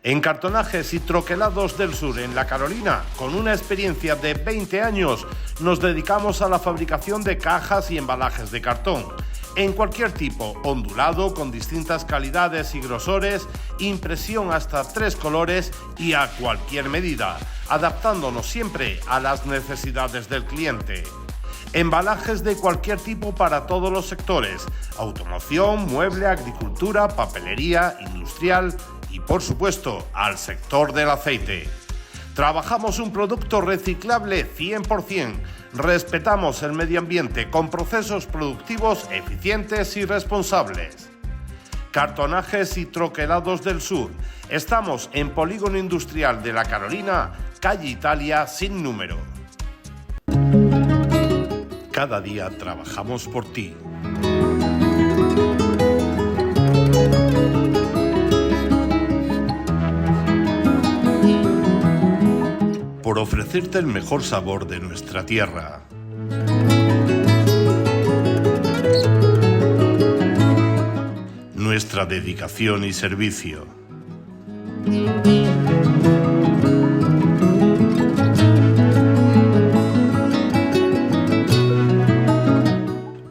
En Cartonajes y Troquelados del Sur, en La Carolina, con una experiencia de 20 años, nos dedicamos a la fabricación de cajas y embalajes de cartón. En cualquier tipo, ondulado, con distintas calidades y grosores, impresión hasta 3 colores y a cualquier medida, adaptándonos siempre a las necesidades del cliente. Embalajes de cualquier tipo para todos los sectores: automoción, mueble, agricultura, papelería, industrial y, por supuesto, al sector del aceite. Trabajamos un producto reciclable 100%. Respetamos el medio ambiente con procesos productivos eficientes y responsables. Cartonajes y Troquelados del Sur. Estamos en Polígono Industrial de La Carolina, calle Italia sin número. Cada día trabajamos por ti. Por ofrecerte el mejor sabor de nuestra tierra. Nuestra dedicación y servicio.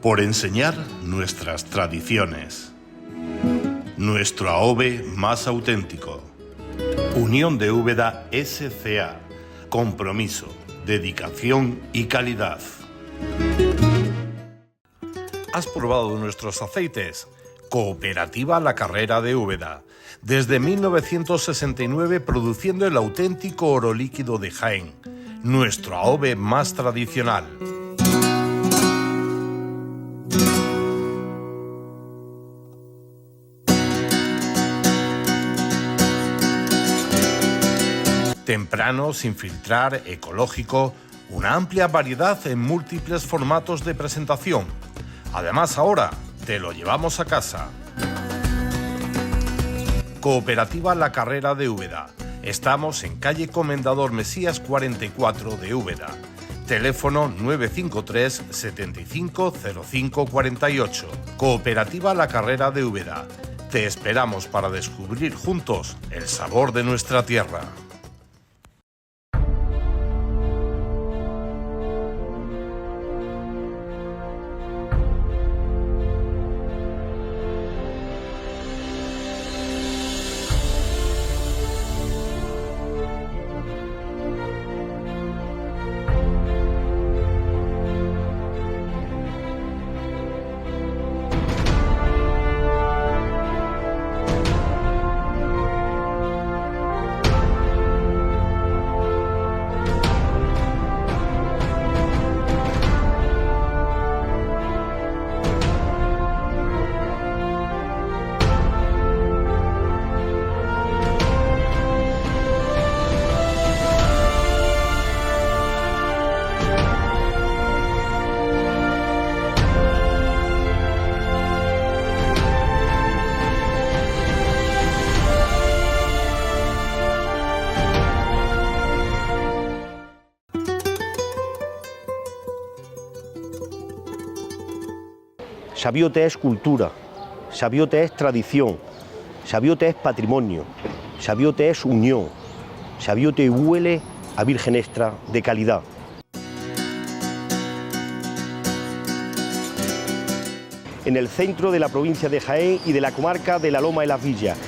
Por enseñar nuestras tradiciones. Nuestro AOVE más auténtico. Unión de Úbeda S.C.A. Compromiso, dedicación y calidad. ¿Has probado nuestros aceites? Cooperativa La Carrera de Úbeda. Desde 1969 produciendo el auténtico oro líquido de Jaén. Nuestro AOVE más tradicional. Temprano, sin filtrar, ecológico, una amplia variedad en múltiples formatos de presentación. Además, ahora te lo llevamos a casa. Cooperativa La Carrera de Úbeda. Estamos en calle Comendador Mesías 44 de Úbeda. Teléfono 953 75 05 48. Cooperativa La Carrera de Úbeda. Te esperamos para descubrir juntos el sabor de nuestra tierra. Sabiote es cultura, Sabiote es tradición, Sabiote es patrimonio, Sabiote es unión, Sabiote huele a virgen extra de calidad. En el centro de la provincia de Jaén y de la comarca de la Loma de las Villas,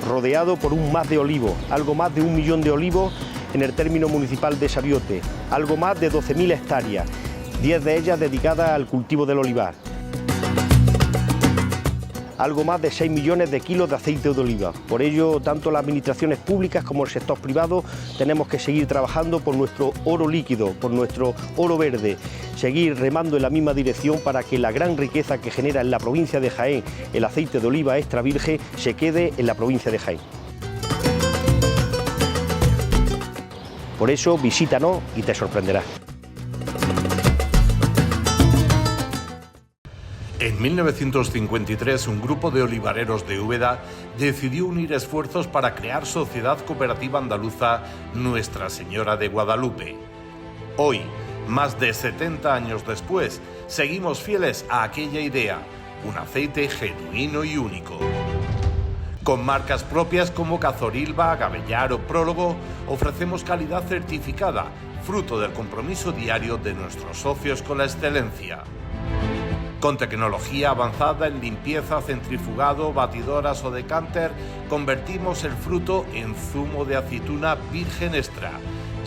rodeado por un más de olivos, algo más de 1 millón de olivos en el término municipal de Sabiote, algo más de 12.000 hectáreas, 10 de ellas dedicadas al cultivo del olivar. Algo más de 6 millones de kilos de aceite de oliva. Por ello, tanto las administraciones públicas como el sector privado tenemos que seguir trabajando por nuestro oro líquido, por nuestro oro verde, seguir remando en la misma dirección para que la gran riqueza que genera en la provincia de Jaén el aceite de oliva extra virgen se quede en la provincia de Jaén. Por eso, visítanos y te sorprenderás. En 1953, un grupo de olivareros de Úbeda decidió unir esfuerzos para crear Sociedad Cooperativa Andaluza Nuestra Señora de Guadalupe. Hoy, más de 70 años después, seguimos fieles a aquella idea, un aceite genuino y único. Con marcas propias como Cazorilba, Gavellar o Prólogo, ofrecemos calidad certificada, fruto del compromiso diario de nuestros socios con la excelencia. Con tecnología avanzada en limpieza, centrifugado, batidoras o decanter, convertimos el fruto en zumo de aceituna virgen extra,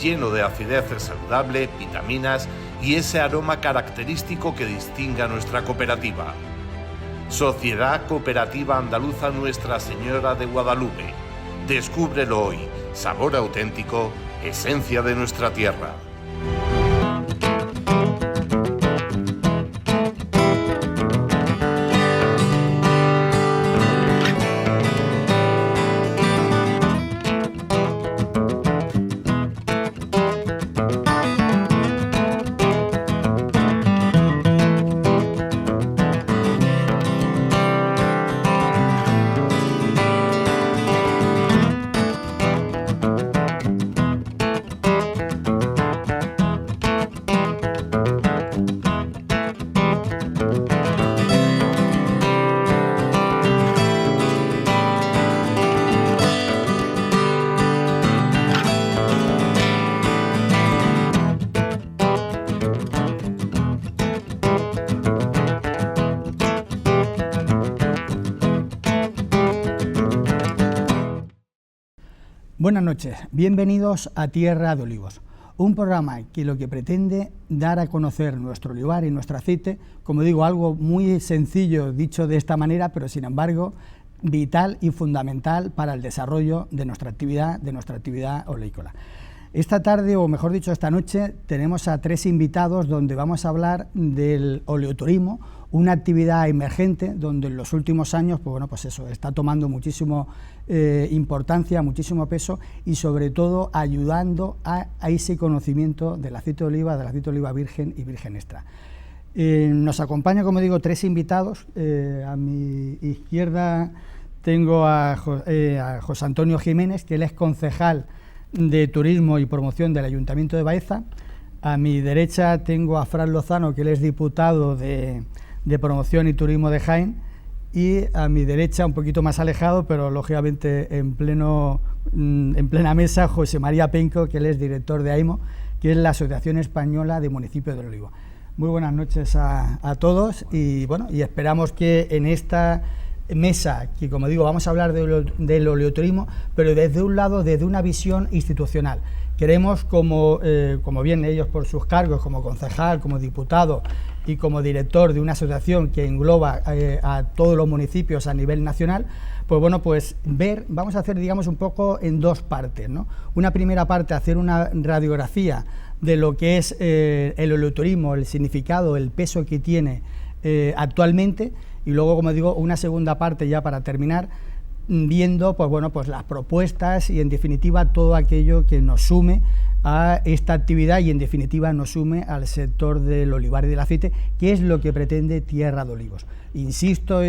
lleno de acidez saludable, vitaminas y ese aroma característico que distingue a nuestra cooperativa. Sociedad Cooperativa Andaluza Nuestra Señora de Guadalupe. Descúbrelo hoy. Sabor auténtico, esencia de nuestra tierra. Buenas noches, bienvenidos a Tierra de Olivos, un programa que lo que pretende dar a conocer nuestro olivar y nuestro aceite, como digo, algo muy sencillo dicho de esta manera, pero sin embargo vital y fundamental para el desarrollo de nuestra actividad oleícola. Esta tarde, o mejor dicho, esta noche, tenemos a 3 invitados donde vamos a hablar del oleoturismo, una actividad emergente donde en los últimos años, pues eso, está tomando muchísimo importancia, muchísimo peso y sobre todo ayudando a ese conocimiento del aceite de oliva virgen y virgen extra. Nos acompañan, como digo, 3 invitados. A mi izquierda tengo a José Antonio Jiménez, que él es concejal de Turismo y Promoción del Ayuntamiento de Baeza. A mi derecha tengo a Fran Lozano, que él es diputado de Promoción y Turismo de Jaén, y a mi derecha, un poquito más alejado, pero lógicamente en plena mesa, José María Penco, que él es director de AIMO, que es la Asociación Española de Municipios del Olivo. Muy buenas noches a todos y bueno, y esperamos que en esta mesa, que como digo, vamos a hablar del oleoturismo, pero desde un lado, desde una visión institucional. Queremos, como bien ellos por sus cargos, como concejal, como diputado y como director de una asociación que engloba a todos los municipios a nivel nacional, pues bueno, pues vamos a hacer, digamos, un poco en 2 partes, ¿no? Una primera parte, hacer una radiografía de lo que es el oleoturismo, el significado, el peso que tiene actualmente, y luego, como digo, una segunda parte ya para terminar, viendo pues bueno, pues las propuestas y en definitiva todo aquello que nos sume a esta actividad y en definitiva nos sume al sector del olivar y del aceite, que es lo que pretende Tierra de Olivos. Insisto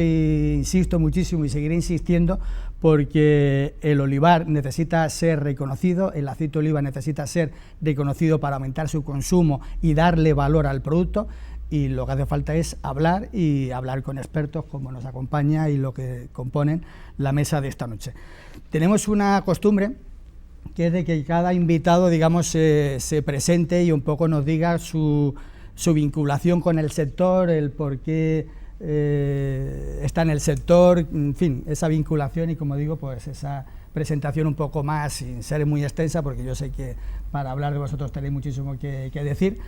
muchísimo y seguiré insistiendo porque el olivar necesita ser reconocido, el aceite de oliva necesita ser reconocido para aumentar su consumo y darle valor al producto. Y lo que hace falta es hablar con expertos como nos acompaña y lo que componen la mesa de esta noche. Tenemos una costumbre que es de que cada invitado, digamos, se presente y un poco nos diga su vinculación con el sector, el por qué está en el sector, en fin, esa vinculación y, como digo, pues esa presentación un poco más, sin ser muy extensa, porque yo sé que para hablar de vosotros tenéis muchísimo que decir.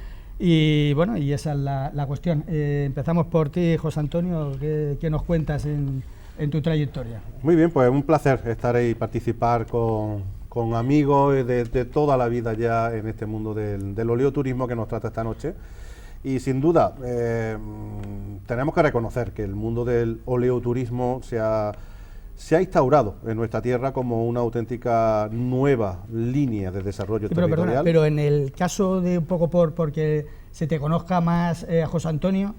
Y bueno, y esa es la cuestión. Empezamos por ti, José Antonio, ¿qué nos cuentas en tu trayectoria? Muy bien, pues un placer estar ahí y participar con amigos de toda la vida ya en este mundo del oleoturismo que nos trata esta noche. Y sin duda, tenemos que reconocer que el mundo del oleoturismo se ha instaurado en nuestra tierra como una auténtica nueva línea de desarrollo territorial. Perdona, pero en el caso de un poco porque se te conozca más a José Antonio,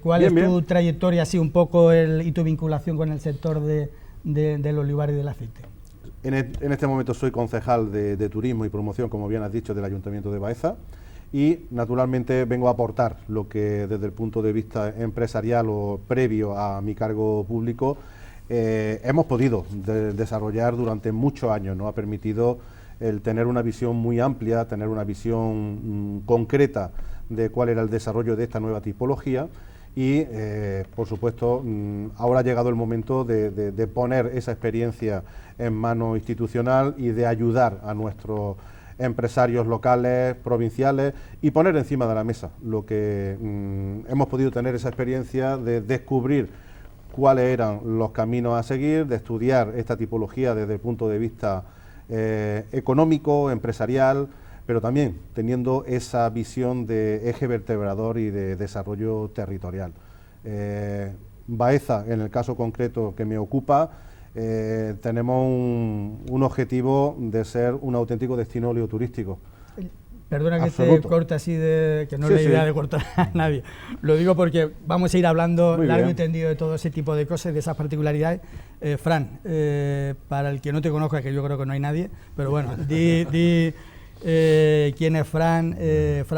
¿cuál es tu trayectoria así un poco y tu vinculación con el sector del olivar y del aceite? En este momento soy concejal de Turismo y Promoción, como bien has dicho, del Ayuntamiento de Baeza, y naturalmente vengo a aportar lo que desde el punto de vista empresarial o previo a mi cargo público hemos podido desarrollar durante muchos años. Nos ha permitido el tener una visión muy amplia, tener una visión concreta de cuál era el desarrollo de esta nueva tipología y, por supuesto, ahora ha llegado el momento de poner esa experiencia en mano institucional y de ayudar a nuestros empresarios locales, provinciales y poner encima de la mesa lo que hemos podido tener esa experiencia de descubrir cuáles eran los caminos a seguir, de estudiar esta tipología desde el punto de vista económico, empresarial, pero también teniendo esa visión de eje vertebrador y de desarrollo territorial. Baeza, en el caso concreto que me ocupa, tenemos un objetivo de ser un auténtico destino oleoturístico. Perdona que te corte así, que no es la idea de cortar a nadie. Lo digo porque vamos a ir hablando largo y tendido de todo ese tipo de cosas, de esas particularidades. Fran, para el que no te conozca, que yo creo que no hay nadie, pero bueno, di quién es Fran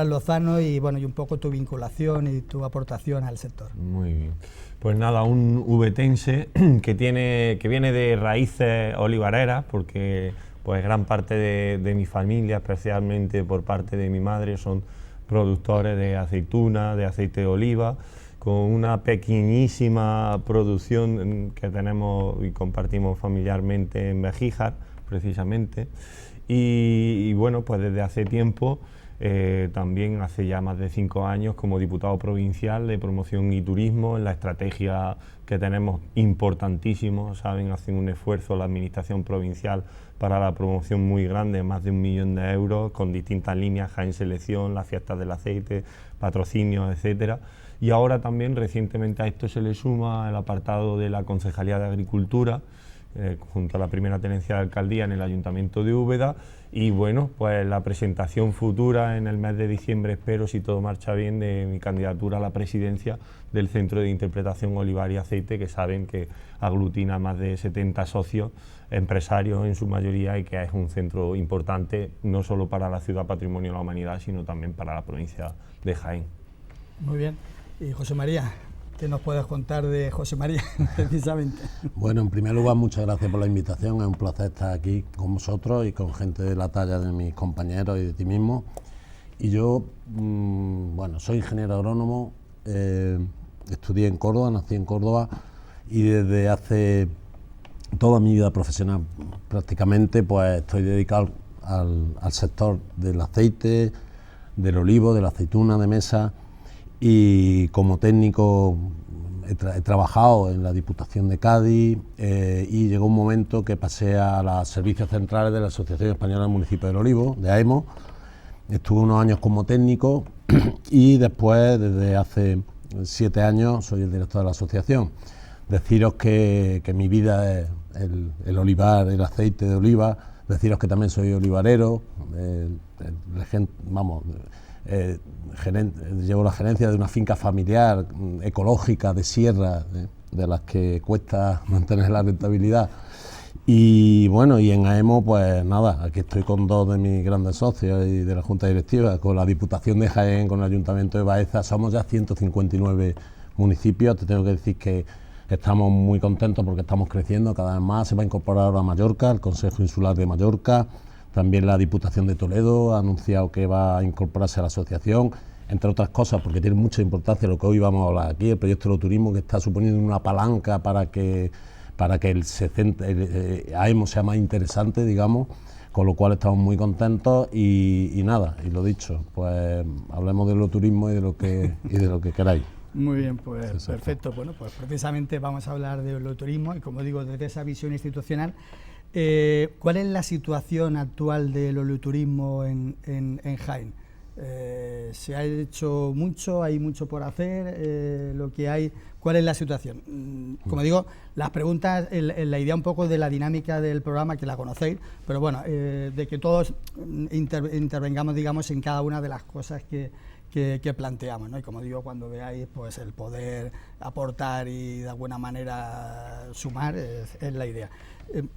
Lozano y bueno, y un poco tu vinculación y tu aportación al sector. Muy bien. Pues nada, un ubetense que viene de raíces olivareras, porque pues gran parte de mi familia, especialmente por parte de mi madre, son productores de aceituna, de aceite de oliva, con una pequeñísima producción que tenemos y compartimos familiarmente en Bejíjar, precisamente. Y bueno, pues desde hace tiempo, también hace ya más de 5 años, como diputado provincial de promoción y turismo, en la estrategia que tenemos importantísimo, saben, hacen un esfuerzo la administración provincial para la promoción muy grande, más de 1 millón de euros, con distintas líneas, Jaén Selección, las fiestas del aceite, patrocinios, etcétera. Y ahora también, recientemente a esto se le suma el apartado de la Concejalía de Agricultura, junto a la primera tenencia de alcaldía en el Ayuntamiento de Úbeda, y bueno, pues la presentación futura en el mes de diciembre, espero, si todo marcha bien, de mi candidatura a la presidencia del Centro de Interpretación Olivar y Aceite, que saben que aglutina más de 70 socios, empresarios en su mayoría, y que es un centro importante no solo para la ciudad Patrimonio de la Humanidad, sino también para la provincia de Jaén. Muy bien. Y José María, ¿qué nos puedes contar de José María, precisamente? Bueno, en primer lugar, muchas gracias por la invitación. Es un placer estar aquí con vosotros y con gente de la talla de mis compañeros y de ti mismo. Y yo, bueno, soy ingeniero agrónomo, estudié en Córdoba, nací en Córdoba y desde hace toda mi vida profesional prácticamente pues estoy dedicado al sector del aceite, del olivo, de la aceituna de mesa, y como técnico he trabajado en la Diputación de Cádiz y llegó un momento que pasé a los servicios centrales de la Asociación Española del Municipio del Olivo, de AEMO. Estuve unos años como técnico y después, desde hace 7 años, soy el director de la asociación. Deciros que mi vida es el olivar, el aceite de oliva, deciros que también soy olivarero, llevo la gerencia de una finca familiar ecológica de sierra, de las que cuesta mantener la rentabilidad. Y bueno, y en AEMO, pues nada, aquí estoy con 2 de mis grandes socios y de la Junta Directiva, con la Diputación de Jaén, con el Ayuntamiento de Baeza. Somos ya 159 municipios. Te tengo que decir que estamos muy contentos porque estamos creciendo cada vez más. Se va a incorporar ahora Mallorca, el Consejo Insular de Mallorca. También la Diputación de Toledo ha anunciado que va a incorporarse a la asociación, entre otras cosas porque tiene mucha importancia lo que hoy vamos a hablar aquí, el proyecto de turismo, que está suponiendo una palanca para que el AEMO sea más interesante, digamos, con lo cual estamos muy contentos y nada, y lo dicho, pues hablemos de lo turismo y de lo que queráis. Muy bien, pues perfecto. Bueno, pues precisamente vamos a hablar de lo turismo y, como digo, desde esa visión institucional. ¿Cuál es la situación actual del oleoturismo en Jaén? ¿Se ha hecho mucho? ¿Hay mucho por hacer? Lo que hay, ¿cuál es la situación? Como digo, las preguntas, la idea un poco de la dinámica del programa, que la conocéis, pero bueno, de que todos intervengamos, digamos, en cada una de las cosas que que planteamos, ¿no? Y como digo, cuando veáis, pues el poder aportar y de alguna manera sumar es la idea.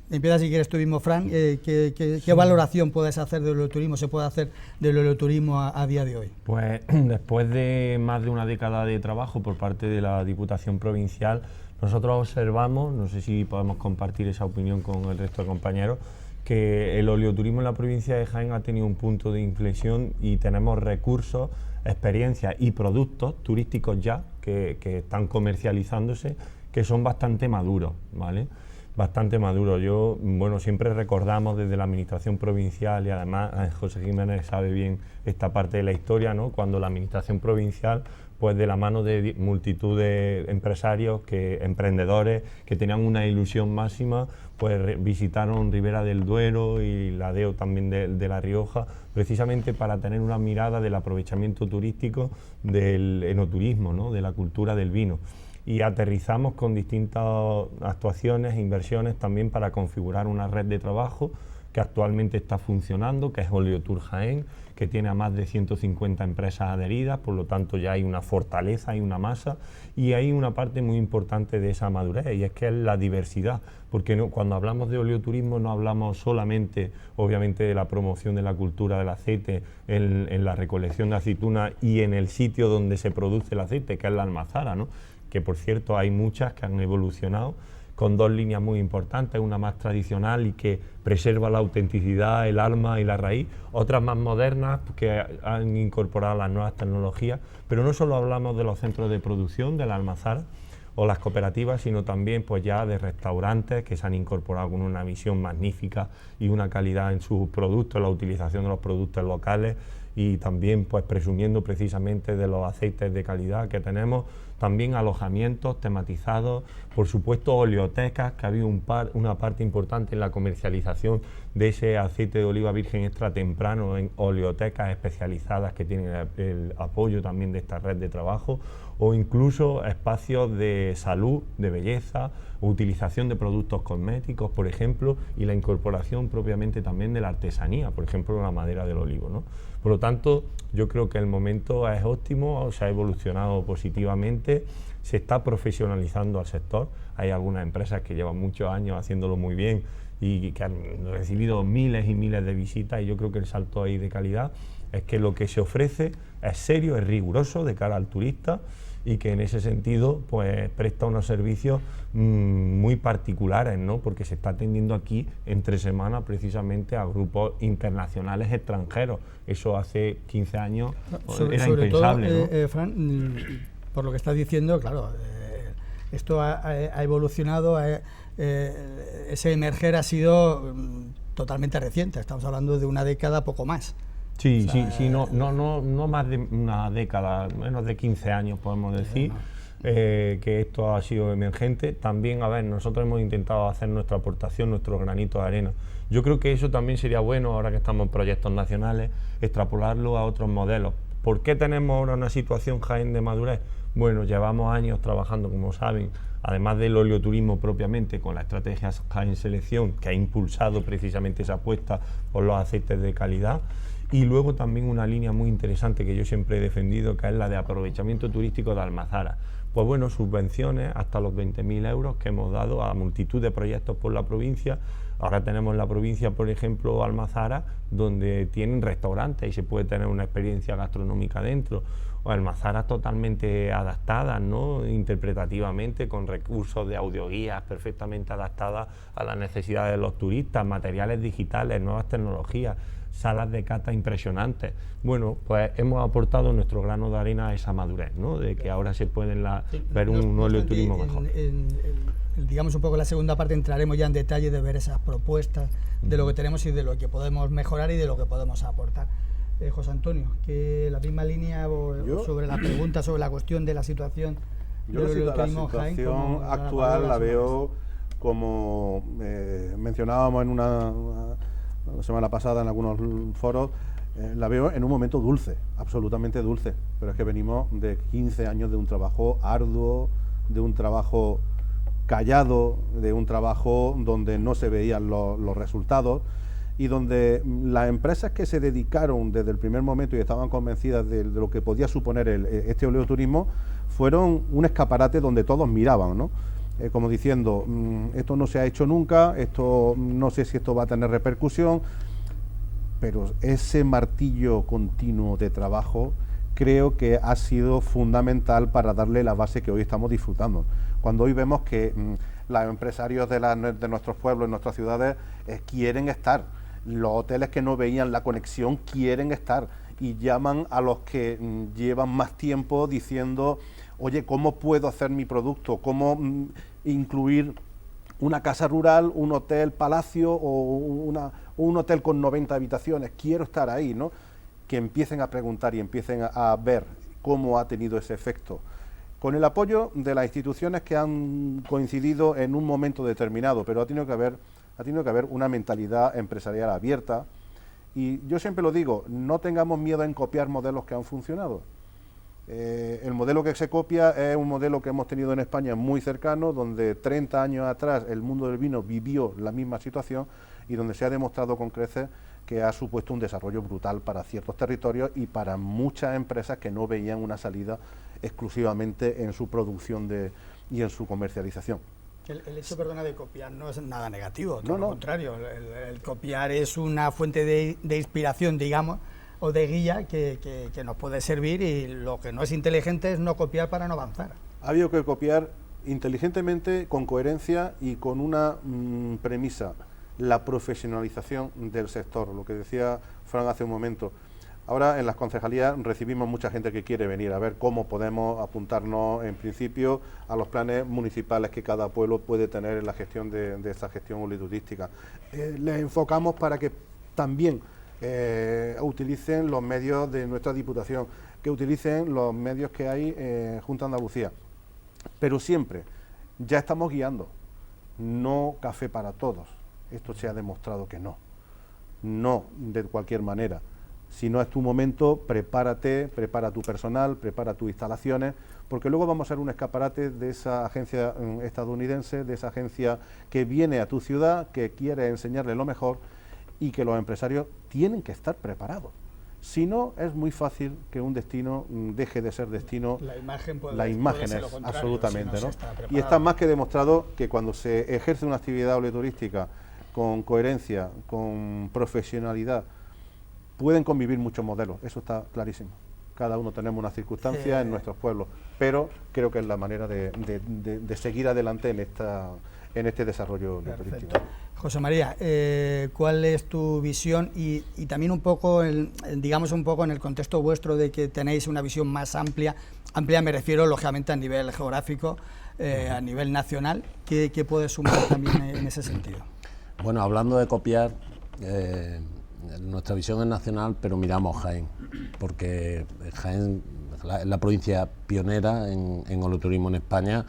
Empieza si quieres tú mismo, Fran. ¿Qué valoración puedes hacer del oleoturismo, se puede hacer del oleoturismo a día de hoy? Pues después de más de una década de trabajo por parte de la Diputación Provincial, nosotros observamos, no sé si podemos compartir esa opinión con el resto de compañeros, que el oleoturismo en la provincia de Jaén ha tenido un punto de inflexión y tenemos recursos, experiencias y productos turísticos ya que están comercializándose, que son bastante maduros, ¿vale? Bastante maduros. Yo, bueno, siempre recordamos desde la Administración Provincial, y además José Jiménez sabe bien esta parte de la historia, ¿no? Cuando la Administración Provincial, pues de la mano de multitud de empresarios, emprendedores que tenían una ilusión máxima, pues visitaron Ribera del Duero y la Deo también de La Rioja, precisamente para tener una mirada del aprovechamiento turístico del enoturismo, ¿no? De la cultura del vino. Y aterrizamos con distintas actuaciones e inversiones también para configurar una red de trabajo que actualmente está funcionando, que es Oleotur Jaén, que tiene a más de 150 empresas adheridas, por lo tanto ya hay una fortaleza, hay una masa, y hay una parte muy importante de esa madurez, y es que es la diversidad, porque cuando hablamos de oleoturismo no hablamos solamente, obviamente, de la promoción de la cultura del aceite en la recolección de aceituna y en el sitio donde se produce el aceite, que es la almazara, ¿no? Que por cierto hay muchas que han evolucionado con dos líneas muy importantes, una más tradicional y que preserva la autenticidad, el alma y la raíz, otras más modernas que han incorporado las nuevas tecnologías, pero no solo hablamos de los centros de producción, de la almazara o las cooperativas, sino también pues ya de restaurantes que se han incorporado con una visión magnífica y una calidad en sus productos, la utilización de los productos locales y también pues presumiendo precisamente de los aceites de calidad que tenemos, también alojamientos tematizados, por supuesto oleotecas, que ha habido una parte importante en la comercialización de ese aceite de oliva virgen extra temprano en oleotecas especializadas que tienen el apoyo también de esta red de trabajo, o incluso espacios de salud, de belleza, utilización de productos cosméticos, por ejemplo, y la incorporación propiamente también de la artesanía, por ejemplo, la madera del olivo, ¿no? Por lo tanto, yo creo que el momento es óptimo, se ha evolucionado positivamente, se está profesionalizando al sector. Hay algunas empresas que llevan muchos años haciéndolo muy bien y que han recibido miles y miles de visitas, y yo creo que el salto ahí de calidad es que lo que se ofrece es serio, es riguroso de cara al turista, y que en ese sentido pues presta unos servicios muy particulares, ¿no? Porque se está atendiendo aquí entre semana precisamente a grupos internacionales extranjeros. Eso hace 15 años era impensable, todo, ¿no? Fran, por lo que estás diciendo, claro, esto ha evolucionado, ese emerger ha sido totalmente reciente, estamos hablando de una década, poco más. Sí, o sea, sí, no más de una década, menos de 15 años podemos decir, que esto ha sido emergente. También, a ver, nosotros hemos intentado hacer nuestra aportación, nuestro granito de arena. Yo creo que eso también sería bueno, ahora que estamos en proyectos nacionales, extrapolarlo a otros modelos. ¿Por qué tenemos ahora una situación Jaén de madurez? Bueno, llevamos años trabajando, como saben, además del oleoturismo propiamente, con la estrategia Jaén Selección, que ha impulsado precisamente esa apuesta por los aceites de calidad. Y luego también una línea muy interesante que yo siempre he defendido, que es la de aprovechamiento turístico de almazara. Pues bueno, subvenciones hasta los 20.000 euros que hemos dado a multitud de proyectos por la provincia. Ahora tenemos en la provincia, por ejemplo, Almazara, donde tienen restaurantes y se puede tener una experiencia gastronómica dentro. O almazaras totalmente adaptadas, ¿no? Interpretativamente, con recursos de audioguías perfectamente adaptadas a las necesidades de los turistas, materiales digitales, nuevas tecnologías, salas de cata impresionantes. Bueno, pues hemos aportado nuestro grano de arena a esa madurez, ¿no? De que ahora se pueden ver un oleoturismo mejor. Digamos un poco en la segunda parte entraremos ya en detalle de ver esas propuestas, de lo que tenemos y de lo que podemos mejorar y de lo que podemos aportar. José Antonio, que la misma línea sobre la pregunta, sobre la cuestión de la situación. Yo la situación actual la veo como mencionábamos en la semana pasada en algunos foros, la veo en un momento dulce, absolutamente dulce, pero es que venimos de 15 años de un trabajo arduo, de un trabajo callado, de un trabajo donde no se veían los resultados, y donde las empresas que se dedicaron desde el primer momento y estaban convencidas de lo que podía suponer este oleoturismo, fueron un escaparate donde todos miraban, ¿no? Como diciendo, esto no se ha hecho nunca, esto no sé si esto va a tener repercusión, pero ese martillo continuo de trabajo creo que ha sido fundamental para darle la base que hoy estamos disfrutando. Cuando hoy vemos que los empresarios de nuestros pueblos, nuestras ciudades, quieren estar, los hoteles que no veían la conexión quieren estar y llaman a los que llevan más tiempo diciendo, oye, ¿cómo puedo hacer mi producto? ¿Cómo incluir una casa rural, un hotel palacio o un hotel con 90 habitaciones? Quiero estar ahí, ¿no? Que empiecen a preguntar y empiecen a ver cómo ha tenido ese efecto. Con el apoyo de las instituciones que han coincidido en un momento determinado, pero ha tenido que haber una mentalidad empresarial abierta. Y yo siempre lo digo, no tengamos miedo en copiar modelos que han funcionado. El modelo que se copia es un modelo que hemos tenido en España muy cercano, donde 30 años atrás el mundo del vino vivió la misma situación y donde se ha demostrado con creces que ha supuesto un desarrollo brutal para ciertos territorios y para muchas empresas que no veían una salida exclusivamente en su producción y en su comercialización. El hecho, perdona, de copiar no es nada negativo, No, todo lo contrario. El copiar es una fuente de inspiración, digamos, o de guía que nos puede servir, y lo que no es inteligente es no copiar para no avanzar. Ha habido que copiar inteligentemente, con coherencia y con una premisa, la profesionalización del sector, lo que decía Fran hace un momento. Ahora en las concejalías recibimos mucha gente que quiere venir a ver cómo podemos apuntarnos en principio a los planes municipales que cada pueblo puede tener en la gestión de esta gestión oleoturística. Les enfocamos para que también utilicen los medios de nuestra Diputación, que utilicen los medios que hay Junta de Andalucía. Pero siempre, ya estamos guiando, no café para todos. Esto se ha demostrado que no de cualquier manera. Si no es tu momento, prepárate, prepara tu personal, prepara tus instalaciones, porque luego vamos a ser un escaparate de esa agencia estadounidense, de esa agencia que viene a tu ciudad, que quiere enseñarle lo mejor, y que los empresarios tienen que estar preparados. Si no, es muy fácil que un destino deje de ser destino. La imagen es ser lo contrario, absolutamente, si no ¿no? se está preparado. Y está más que demostrado que cuando se ejerce una actividad oleoturística con coherencia, con profesionalidad, pueden convivir muchos modelos, eso está clarísimo. Cada uno tenemos una circunstancia en nuestros pueblos, pero creo que es la manera de seguir adelante en este desarrollo turístico. José María, ¿cuál es tu visión y también un poco, digamos un poco en el contexto vuestro de que tenéis una visión más amplia me refiero lógicamente a nivel geográfico, a nivel nacional, ¿qué puedes sumar también en ese sentido? Bueno, hablando de copiar, nuestra visión es nacional, pero miramos Jaén, porque Jaén es la provincia pionera en oleoturismo en España,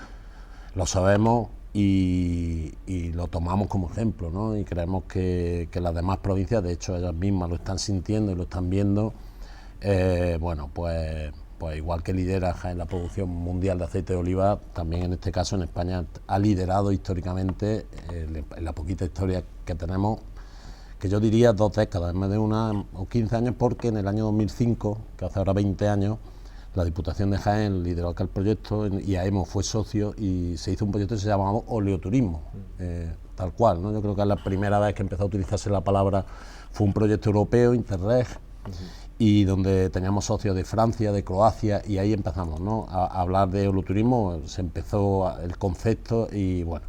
lo sabemos y lo tomamos como ejemplo, ¿no? Y creemos que las demás provincias, de hecho ellas mismas lo están sintiendo y lo están viendo, bueno, pues igual que lidera Jaén la producción mundial de aceite de oliva, también en este caso en España ha liderado históricamente, en la poquita historia que tenemos, que yo diría 2 décadas, en vez de una o 15 años, porque en el año 2005, que hace ahora 20 años, la Diputación de Jaén lideró aquel proyecto y AEMO fue socio y se hizo un proyecto que se llamaba oleoturismo, tal cual, ¿no? Yo creo que es la primera vez que empezó a utilizarse la palabra, fue un proyecto europeo, Interreg, y donde teníamos socios de Francia, de Croacia, y ahí empezamos, ¿no?, a hablar de oleoturismo, se empezó el concepto y bueno,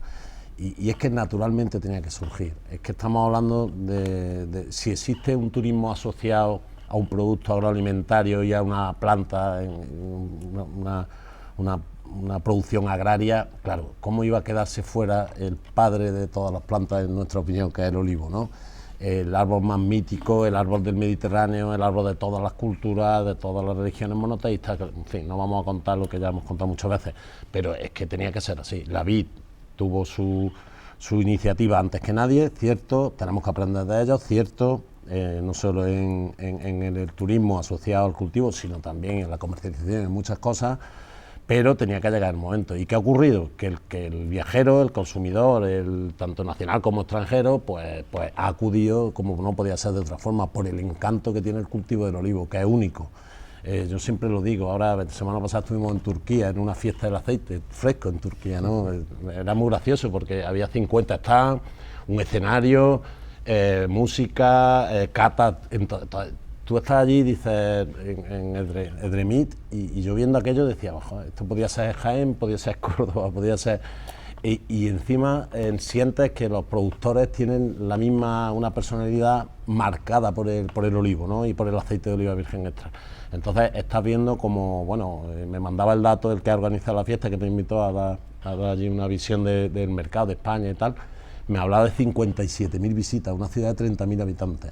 y es que naturalmente tenía que surgir. Es que estamos hablando de si existe un turismo asociado a un producto agroalimentario y a una planta, una producción agraria, claro, ¿cómo iba a quedarse fuera el padre de todas las plantas, en nuestra opinión, que es el olivo, ¿no? El árbol más mítico, el árbol del Mediterráneo, el árbol de todas las culturas, de todas las religiones monoteístas, en fin, no vamos a contar lo que ya hemos contado muchas veces, pero es que tenía que ser así. La vid tuvo su iniciativa antes que nadie, cierto, tenemos que aprender de ellos, cierto, no solo en el turismo asociado al cultivo, sino también en la comercialización, en muchas cosas, pero tenía que llegar el momento. ¿Y qué ha ocurrido? Que el viajero, el consumidor, tanto nacional como extranjero, pues ha acudido, como no podía ser de otra forma, por el encanto que tiene el cultivo del olivo, que es único. Yo siempre lo digo, ahora la semana pasada estuvimos en Turquía, en una fiesta del aceite fresco en Turquía, ¿no? Era muy gracioso porque había 50 stands, un escenario, música, catas. Tú estás allí, dices, en Edremit, y yo viendo aquello decía, ojo, esto podía ser Jaén, podía ser Córdoba, podía ser... Y encima sientes que los productores tienen una personalidad marcada por el olivo, ¿no? Y por el aceite de oliva virgen extra. Entonces estás viendo como, bueno, me mandaba el dato el que ha organizado la fiesta, que me invitó a dar allí una visión del mercado de España y tal, me hablaba de 57.000 visitas, una ciudad de 30.000 habitantes.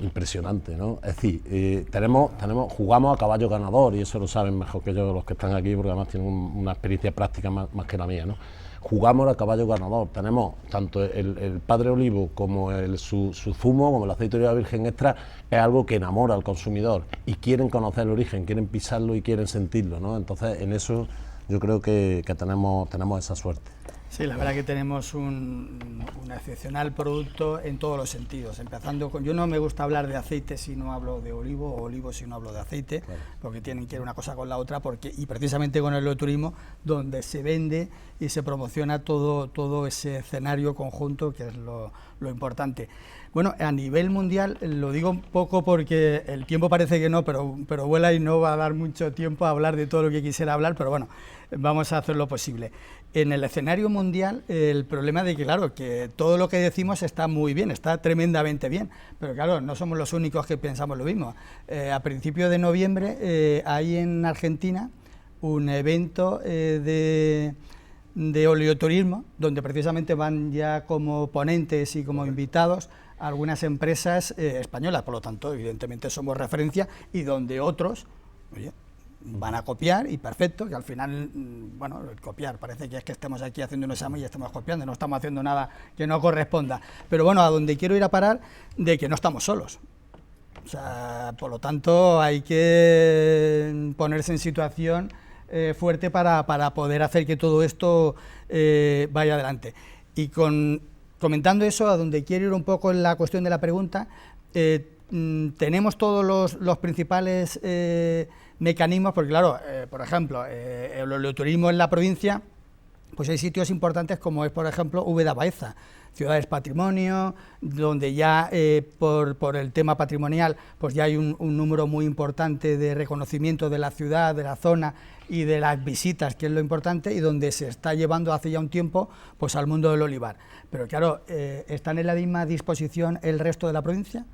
Impresionante, ¿no? Es decir, jugamos a caballo ganador, y eso lo saben mejor que yo los que están aquí, porque además tienen una experiencia práctica más que la mía, ¿no? Jugamos a caballo ganador, tenemos tanto el Padre Olivo como su zumo, como el aceite de oliva virgen extra, es algo que enamora al consumidor y quieren conocer el origen, quieren pisarlo y quieren sentirlo, ¿no? Entonces, en eso yo creo que tenemos esa suerte. Sí, la verdad que tenemos un excepcional producto en todos los sentidos, empezando con... Yo no me gusta hablar de aceite si no hablo de olivo, o olivo si no hablo de aceite, claro, porque tienen que ir una cosa con la otra, y precisamente con el oleoturismo, donde se vende y se promociona todo ese escenario conjunto, que es lo importante. Bueno, a nivel mundial, lo digo un poco porque el tiempo parece que no, pero vuela y no va a dar mucho tiempo a hablar de todo lo que quisiera hablar, pero bueno, vamos a hacer lo posible. En el escenario mundial, el problema de que, claro, que todo lo que decimos está muy bien, está tremendamente bien, pero claro, no somos los únicos que pensamos lo mismo. A principios de noviembre hay en Argentina un evento de oleoturismo, donde precisamente van ya como ponentes y como invitados algunas empresas españolas, por lo tanto, evidentemente somos referencia, y donde otros, oye, van a copiar, y perfecto, que al final, bueno, el copiar, parece que es que estemos aquí haciendo un examen y estamos copiando, no estamos haciendo nada que no corresponda, pero bueno, a donde quiero ir a parar, de que no estamos solos. O sea, por lo tanto, hay que ponerse en situación fuerte para poder hacer que todo esto vaya adelante. Y comentando eso, a donde quiero ir un poco en la cuestión de la pregunta, tenemos todos los principales mecanismos, porque claro, por ejemplo, el oleoturismo en la provincia, pues hay sitios importantes como es, por ejemplo, Úbeda Baeza, ciudades patrimonio, donde ya por el tema patrimonial, pues ya hay un número muy importante de reconocimiento de la ciudad, de la zona y de las visitas, que es lo importante, y donde se está llevando hace ya un tiempo pues al mundo del olivar. Pero claro, ¿están en la misma disposición el resto de la provincia?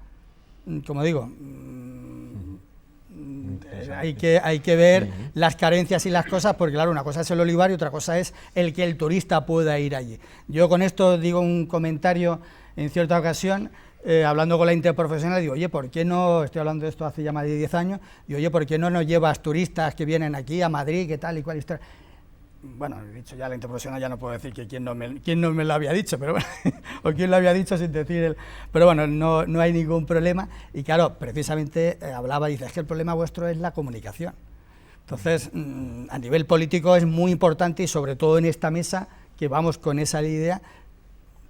Como digo, hay que ver las carencias y las cosas, porque claro, una cosa es el olivar y otra cosa es el que el turista pueda ir allí. Yo con esto digo un comentario en cierta ocasión, hablando con la interprofesional, digo, oye, ¿por qué no, estoy hablando de esto hace ya más de 10 años, digo, oye, ¿por qué no nos llevas turistas que vienen aquí a Madrid, qué tal y cuál historia? Bueno, he dicho ya la interprofesional, ya no puedo decir que quién no me lo había dicho, pero bueno, o quién lo había dicho sin decir pero bueno, no hay ningún problema, y claro, precisamente hablaba, dice, es que el problema vuestro es la comunicación. Entonces, a nivel político es muy importante, y sobre todo en esta mesa, que vamos con esa idea.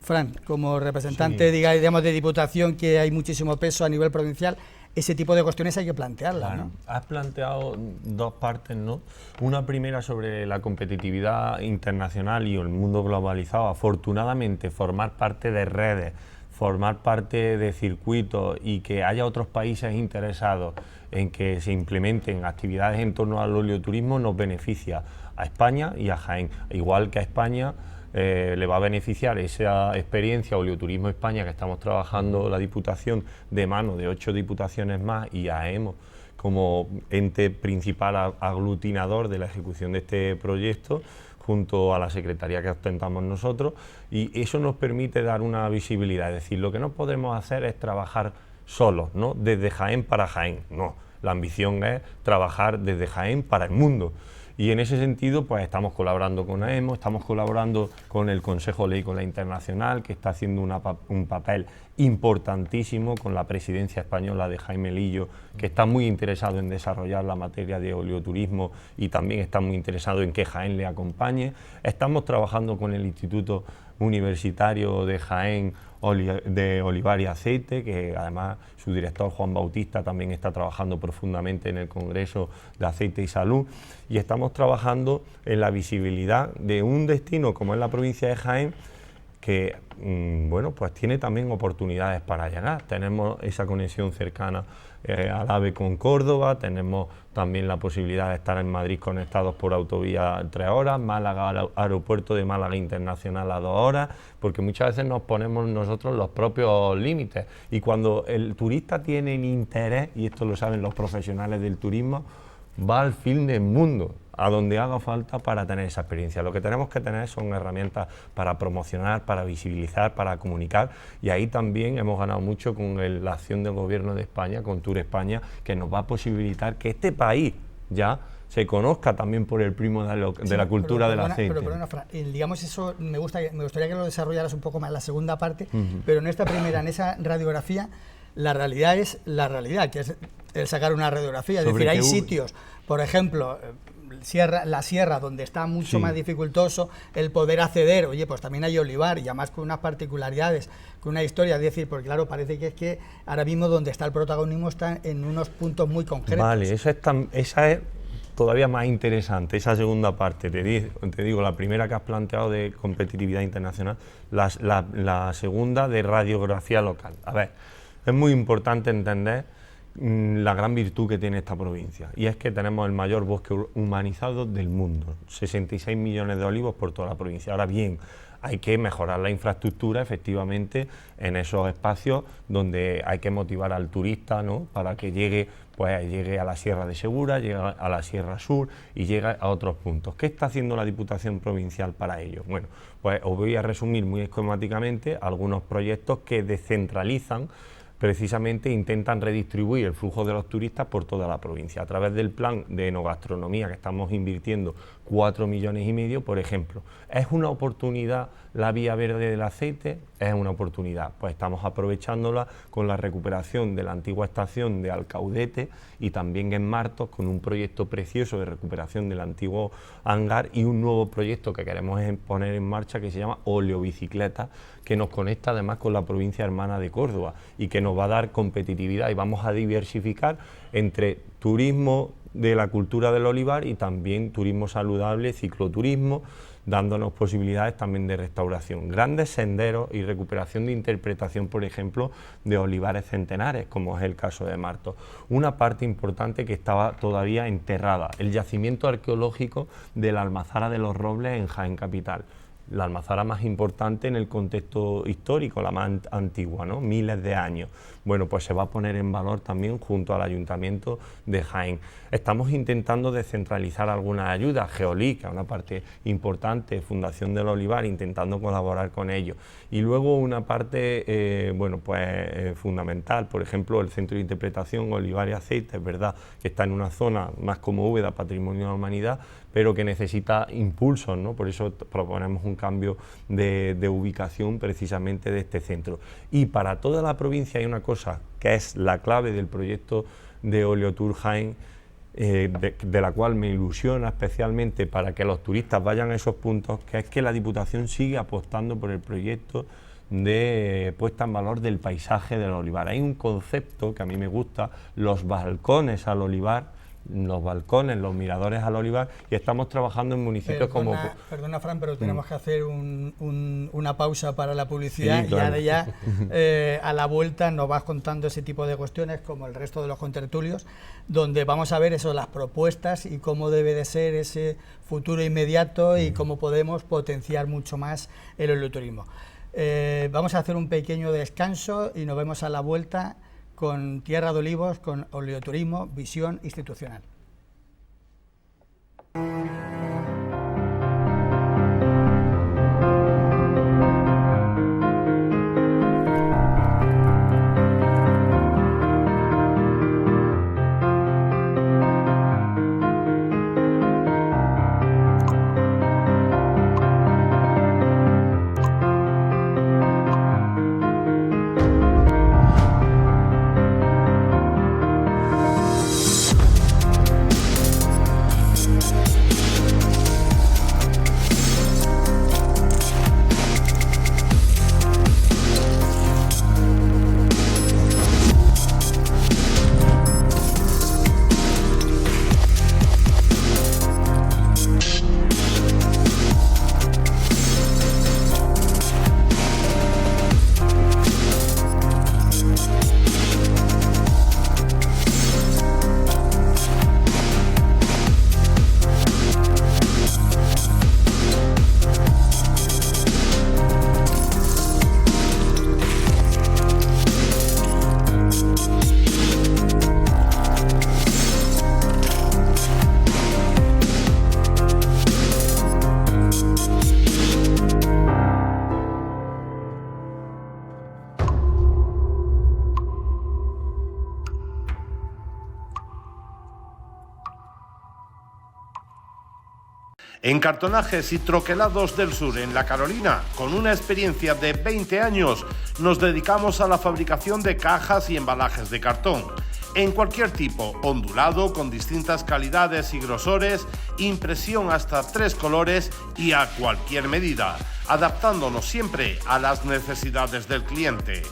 Fran, como representante, sí, digamos, de Diputación, que hay muchísimo peso a nivel provincial, ese tipo de cuestiones hay que plantearlas, claro, ¿no? Has planteado dos partes, ¿no? Una primera sobre la competitividad internacional y el mundo globalizado. Afortunadamente, formar parte de redes, formar parte de circuitos y que haya otros países interesados en que se implementen actividades en torno al oleoturismo nos beneficia a España y a Jaén, igual que a España. Le va a beneficiar esa experiencia Oleoturismo España, que estamos trabajando la Diputación de mano de 8 diputaciones más, y AEMO como ente principal aglutinador de la ejecución de este proyecto, junto a la Secretaría que ostentamos nosotros, y eso nos permite dar una visibilidad. Es decir, lo que no podemos hacer es trabajar solos, ¿no? Desde Jaén para Jaén, no. La ambición es trabajar desde Jaén para el mundo. Y en ese sentido, pues estamos colaborando con AEMO, estamos colaborando con el Consejo Oleícola Internacional, que está haciendo un papel importantísimo, con la presidencia española de Jaime Lillo, que está muy interesado en desarrollar la materia de oleoturismo y también está muy interesado en que Jaén le acompañe. Estamos trabajando con el Instituto Universitario de Jaén de Olivar y Aceite, que además su director Juan Bautista también está trabajando profundamente en el Congreso de Aceite y Salud, y estamos trabajando en la visibilidad de un destino como es la provincia de Jaén, que bueno, pues tiene también oportunidades para llegar. Tenemos esa conexión cercana al AVE con Córdoba, tenemos también la posibilidad de estar en Madrid conectados por autovía 3 horas, Málaga, aeropuerto de Málaga Internacional a 2 horas, porque muchas veces nos ponemos nosotros los propios límites, y cuando el turista tiene interés, y esto lo saben los profesionales del turismo, va al fin del mundo, a donde haga falta para tener esa experiencia. Lo que tenemos que tener son herramientas para promocionar, para visibilizar, para comunicar, y ahí también hemos ganado mucho con la acción del Gobierno de España, con Tour España, que nos va a posibilitar que este país ya se conozca también por el primo de la cultura del aceite. Pero perdona, Fran, digamos, eso me gustaría que lo desarrollaras un poco más en la segunda parte, pero en esta primera, en esa radiografía, la realidad es la realidad, que es el sacar una radiografía. Es decir, hay sitios, por ejemplo, la sierra, donde está mucho más dificultoso el poder acceder. Oye, pues también hay olivar, y además con unas particularidades, con una historia, es decir, porque claro, parece que es que ahora mismo donde está el protagonismo está en unos puntos muy concretos. Vale, esa es todavía más interesante, esa segunda parte. Te digo, la primera que has planteado de competitividad internacional, la segunda de radiografía local. A ver, es muy importante entender la gran virtud que tiene esta provincia, y es que tenemos el mayor bosque humanizado del mundo, 66 millones de olivos por toda la provincia. Ahora bien, hay que mejorar la infraestructura, efectivamente, en esos espacios donde hay que motivar al turista, ¿no?, para que llegue a la Sierra de Segura, llegue a la Sierra Sur y llegue a otros puntos. ¿Qué está haciendo la Diputación Provincial para ello? Bueno, pues os voy a resumir muy esquemáticamente algunos proyectos que descentralizan, precisamente intentan redistribuir el flujo de los turistas por toda la provincia. A través del plan de enogastronomía, que estamos invirtiendo 4,5 millones, por ejemplo. ¿Es una oportunidad la vía verde del aceite? Es una oportunidad. Pues estamos aprovechándola con la recuperación de la antigua estación de Alcaudete, y también en Martos con un proyecto precioso de recuperación del antiguo hangar, y un nuevo proyecto que queremos poner en marcha que se llama Oleobicicleta, que nos conecta además con la provincia hermana de Córdoba y que nos va a dar competitividad, y vamos a diversificar entre turismo de la cultura del olivar y también turismo saludable, cicloturismo, dándonos posibilidades también de restauración. Grandes senderos y recuperación de interpretación, por ejemplo, de olivares centenares, como es el caso de Martos. Una parte importante que estaba todavía enterrada, el yacimiento arqueológico de la Almazara de los Robles en Jaén capital. La almazara más importante en el contexto histórico, la más antigua, ¿no?, miles de años. Bueno, pues se va a poner en valor también junto al Ayuntamiento de Jaén. Estamos intentando descentralizar algunas ayudas, Geolic, una parte importante, Fundación del Olivar, intentando colaborar con ellos. Y luego una parte, fundamental, por ejemplo, el Centro de Interpretación Olivar y Aceite, es verdad que está en una zona más como Úbeda, Patrimonio de la Humanidad, pero que necesita impulsos, ¿no? Por eso proponemos un cambio de ubicación precisamente de este centro. Y para toda la provincia hay una cosa que es la clave del proyecto de Oleotour Jaén, de la cual me ilusiona especialmente para que los turistas vayan a esos puntos, que es que la Diputación sigue apostando por el proyecto de puesta en valor del paisaje del olivar. Hay un concepto que a mí me gusta, los balcones al olivar, los balcones, los miradores al olivar, y estamos trabajando en municipios como... Perdona, Fran, pero tenemos que hacer una pausa para la publicidad, sí, claro. Y ahora ya a la vuelta nos vas contando ese tipo de cuestiones, como el resto de los contertulios, donde vamos a ver eso, las propuestas y cómo debe de ser ese futuro inmediato y cómo podemos potenciar mucho más el oleoturismo. Vamos a hacer un pequeño descanso y nos vemos a la vuelta con Tierra de Olivos, con Oleoturismo, visión institucional. En Cartonajes y Troquelados del Sur, en La Carolina, con una experiencia de 20 años, nos dedicamos a la fabricación de cajas y embalajes de cartón. En cualquier tipo, ondulado, con distintas calidades y grosores, impresión hasta 3 colores y a cualquier medida, adaptándonos siempre a las necesidades del cliente.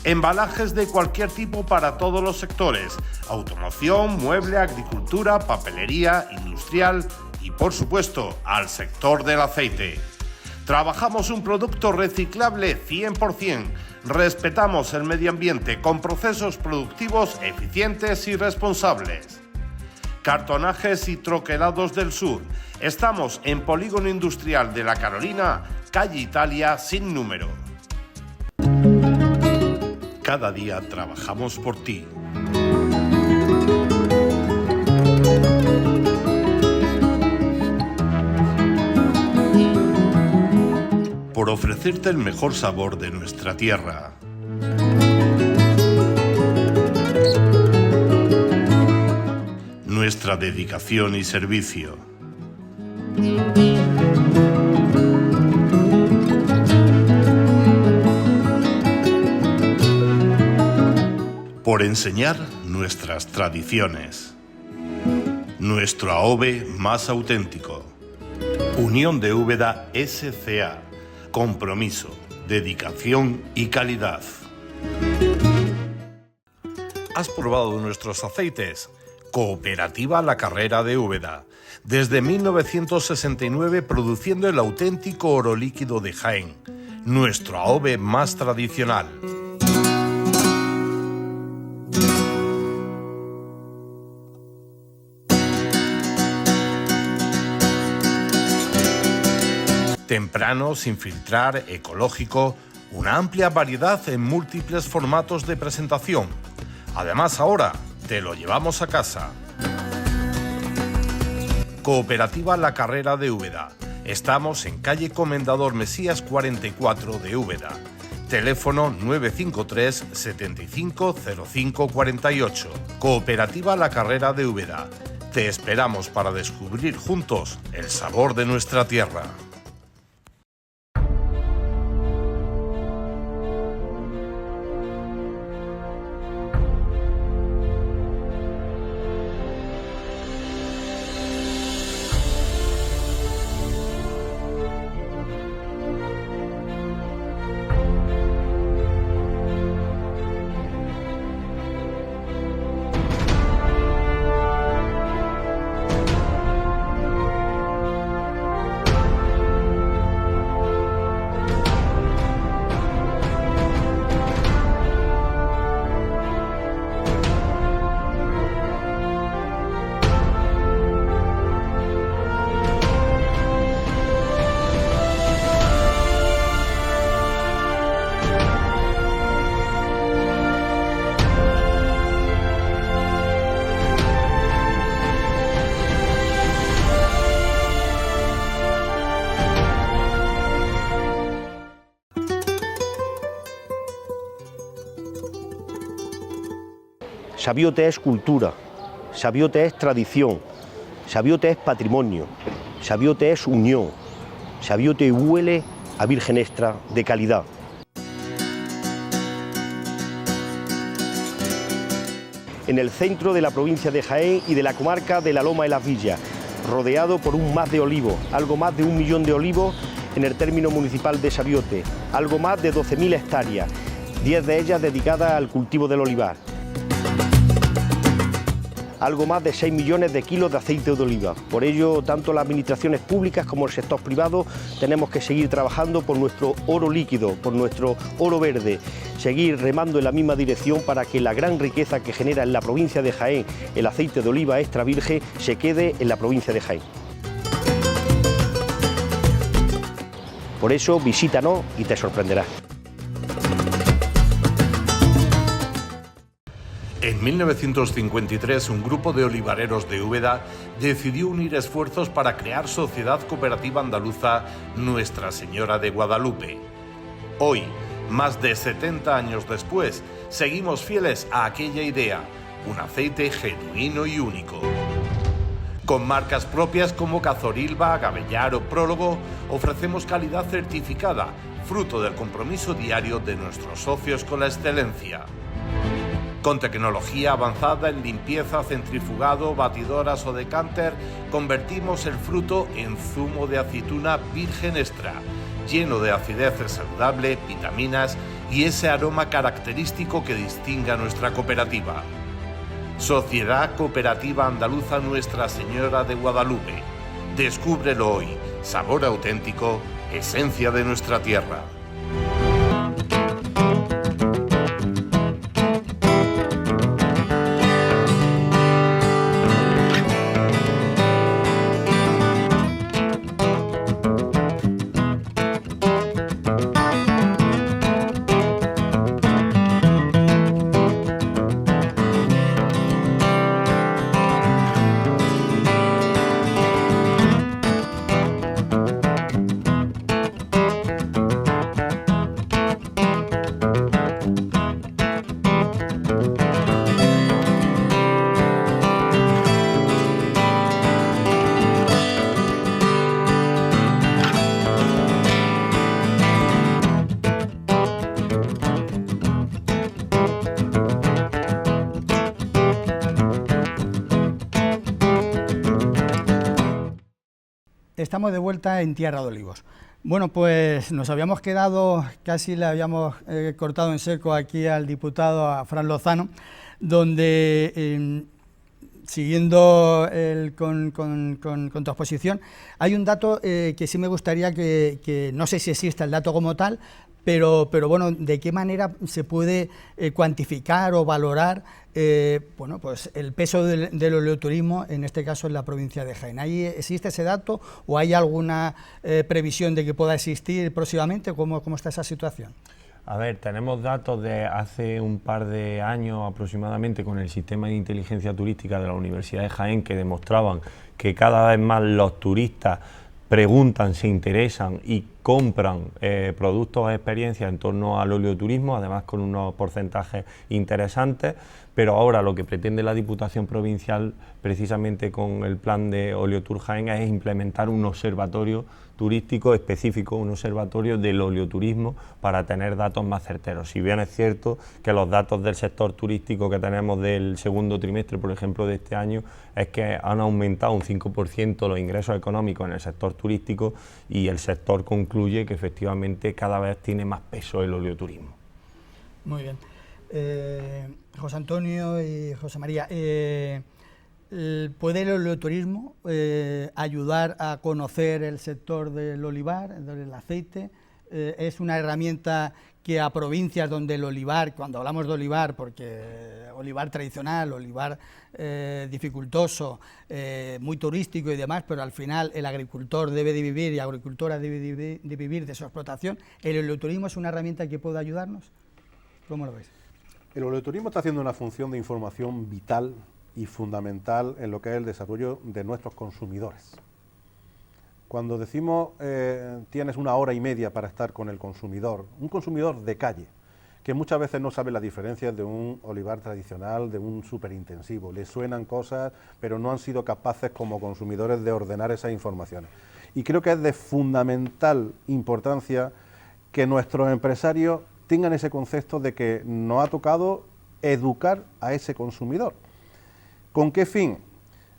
Embalajes de cualquier tipo para todos los sectores: automoción, mueble, agricultura, papelería, industrial y, por supuesto, al sector del aceite. Trabajamos un producto reciclable 100%. Respetamos el medio ambiente con procesos productivos eficientes y responsables. Cartonajes y Troquelados del Sur. Estamos en Polígono Industrial de La Carolina, calle Italia sin número. Cada día trabajamos por ti. Por ofrecerte el mejor sabor de nuestra tierra. Nuestra dedicación y servicio. Por enseñar nuestras tradiciones. Nuestro AOVE más auténtico. Unión de Úbeda SCA. Compromiso, dedicación y calidad. ¿Has probado nuestros aceites? Cooperativa La Carrera de Úbeda. Desde 1969 produciendo el auténtico oro líquido de Jaén. Nuestro AOVE más tradicional. Temprano, sin filtrar, ecológico, una amplia variedad en múltiples formatos de presentación. Además, ahora te lo llevamos a casa. Cooperativa La Carrera de Úbeda. Estamos en calle Comendador Mesías 44 de Úbeda. Teléfono 953 75 05 48. Cooperativa La Carrera de Úbeda. Te esperamos para descubrir juntos el sabor de nuestra tierra. Sabiote es cultura, Sabiote es tradición, Sabiote es patrimonio, Sabiote es unión, Sabiote huele a virgen extra de calidad. En el centro de la provincia de Jaén y de la comarca de la Loma de las Villas, rodeado por un más de olivos, algo más de 1 millón de olivos en el término municipal de Sabiote, algo más de 12.000 hectáreas, 10 de ellas dedicadas al cultivo del olivar. Algo más de 6 millones de kilos de aceite de oliva. Por ello, tanto las administraciones públicas como el sector privado tenemos que seguir trabajando por nuestro oro líquido, por nuestro oro verde, seguir remando en la misma dirección para que la gran riqueza que genera en la provincia de Jaén el aceite de oliva extra virgen se quede en la provincia de Jaén. Por eso, visítanos y te sorprenderás. En 1953, un grupo de olivareros de Úbeda decidió unir esfuerzos para crear Sociedad Cooperativa Andaluza Nuestra Señora de Guadalupe. Hoy, más de 70 años después, seguimos fieles a aquella idea, un aceite genuino y único. Con marcas propias como Cazorilba, Gavellar o Prólogo, ofrecemos calidad certificada, fruto del compromiso diario de nuestros socios con la excelencia. Con tecnología avanzada en limpieza, centrifugado, batidoras o decanter, convertimos el fruto en zumo de aceituna virgen extra, lleno de acidez saludable, vitaminas y ese aroma característico que distingue a nuestra cooperativa. Sociedad Cooperativa Andaluza Nuestra Señora de Guadalupe. Descúbrelo hoy. Sabor auténtico, esencia de nuestra tierra. Estamos de vuelta en Tierra de Olivos. Bueno, pues nos habíamos quedado, casi le habíamos cortado en seco aquí al diputado, a Fran Lozano, donde, siguiendo con tu exposición, hay un dato que sí me gustaría que no sé si existe el dato como tal, pero bueno, ¿de qué manera se puede cuantificar o valorar bueno, pues el peso del oleoturismo, en este caso en la provincia de Jaén? ¿Existe ese dato o hay alguna previsión de que pueda existir próximamente? ¿Cómo está esa situación? A ver, tenemos datos de hace un par de años aproximadamente con el sistema de inteligencia turística de la Universidad de Jaén, que demostraban que cada vez más los turistas preguntan, se interesan y compran productos o experiencias en torno al oleoturismo, además con unos porcentajes interesantes, pero ahora lo que pretende la Diputación Provincial, precisamente con el plan de Oleotur Jaén, es implementar un observatorio turístico específico, un observatorio del oleoturismo, para tener datos más certeros. Si bien es cierto que los datos del sector turístico que tenemos del segundo trimestre, por ejemplo, de este año, es que han aumentado un 5% los ingresos económicos en el sector turístico, y el sector concluye que efectivamente cada vez tiene más peso el oleoturismo. Muy bien. José Antonio y José María, ¿puede el oleoturismo ayudar a conocer el sector del olivar, del aceite? ¿Es una herramienta que a provincias donde el olivar, cuando hablamos de olivar, porque olivar tradicional, olivar dificultoso, muy turístico y demás, pero al final el agricultor debe de vivir y la agricultora debe de vivir de su explotación, ¿el oleoturismo es una herramienta que puede ayudarnos? ¿Cómo lo ves? El oleoturismo está haciendo una función de información vital y fundamental en lo que es el desarrollo de nuestros consumidores. Cuando decimos tienes una hora y media para estar con el consumidor, un consumidor de calle, que muchas veces no sabe la diferencia de un olivar tradicional, de un superintensivo, le suenan cosas, pero no han sido capaces como consumidores de ordenar esas informaciones. Y creo que es de fundamental importancia que nuestros empresarios tengan ese concepto de que nos ha tocado educar a ese consumidor. ¿Con qué fin?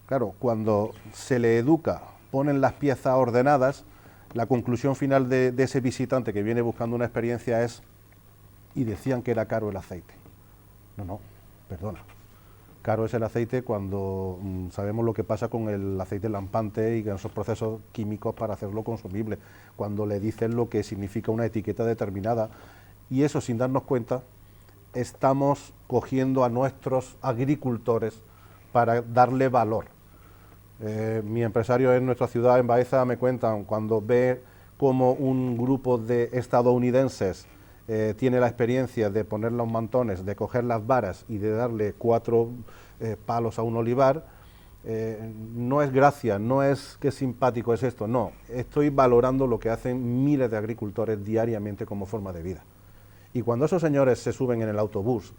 Claro, cuando se le educa, ponen las piezas ordenadas, la conclusión final de ese visitante que viene buscando una experiencia es: y decían que era caro el aceite. No, perdona. Caro es el aceite cuando sabemos lo que pasa con el aceite lampante y con esos procesos químicos para hacerlo consumible, cuando le dicen lo que significa una etiqueta determinada, y eso, sin darnos cuenta, estamos cogiendo a nuestros agricultores para darle valor. Mi empresario en nuestra ciudad, en Baeza, me cuentan cuando ve cómo un grupo de estadounidenses tiene la experiencia de poner los mantones, de coger las varas y de darle 4 palos a un olivar. No es gracia, no es que simpático es esto, no, estoy valorando lo que hacen miles de agricultores diariamente como forma de vida. Y cuando esos señores se suben en el autobús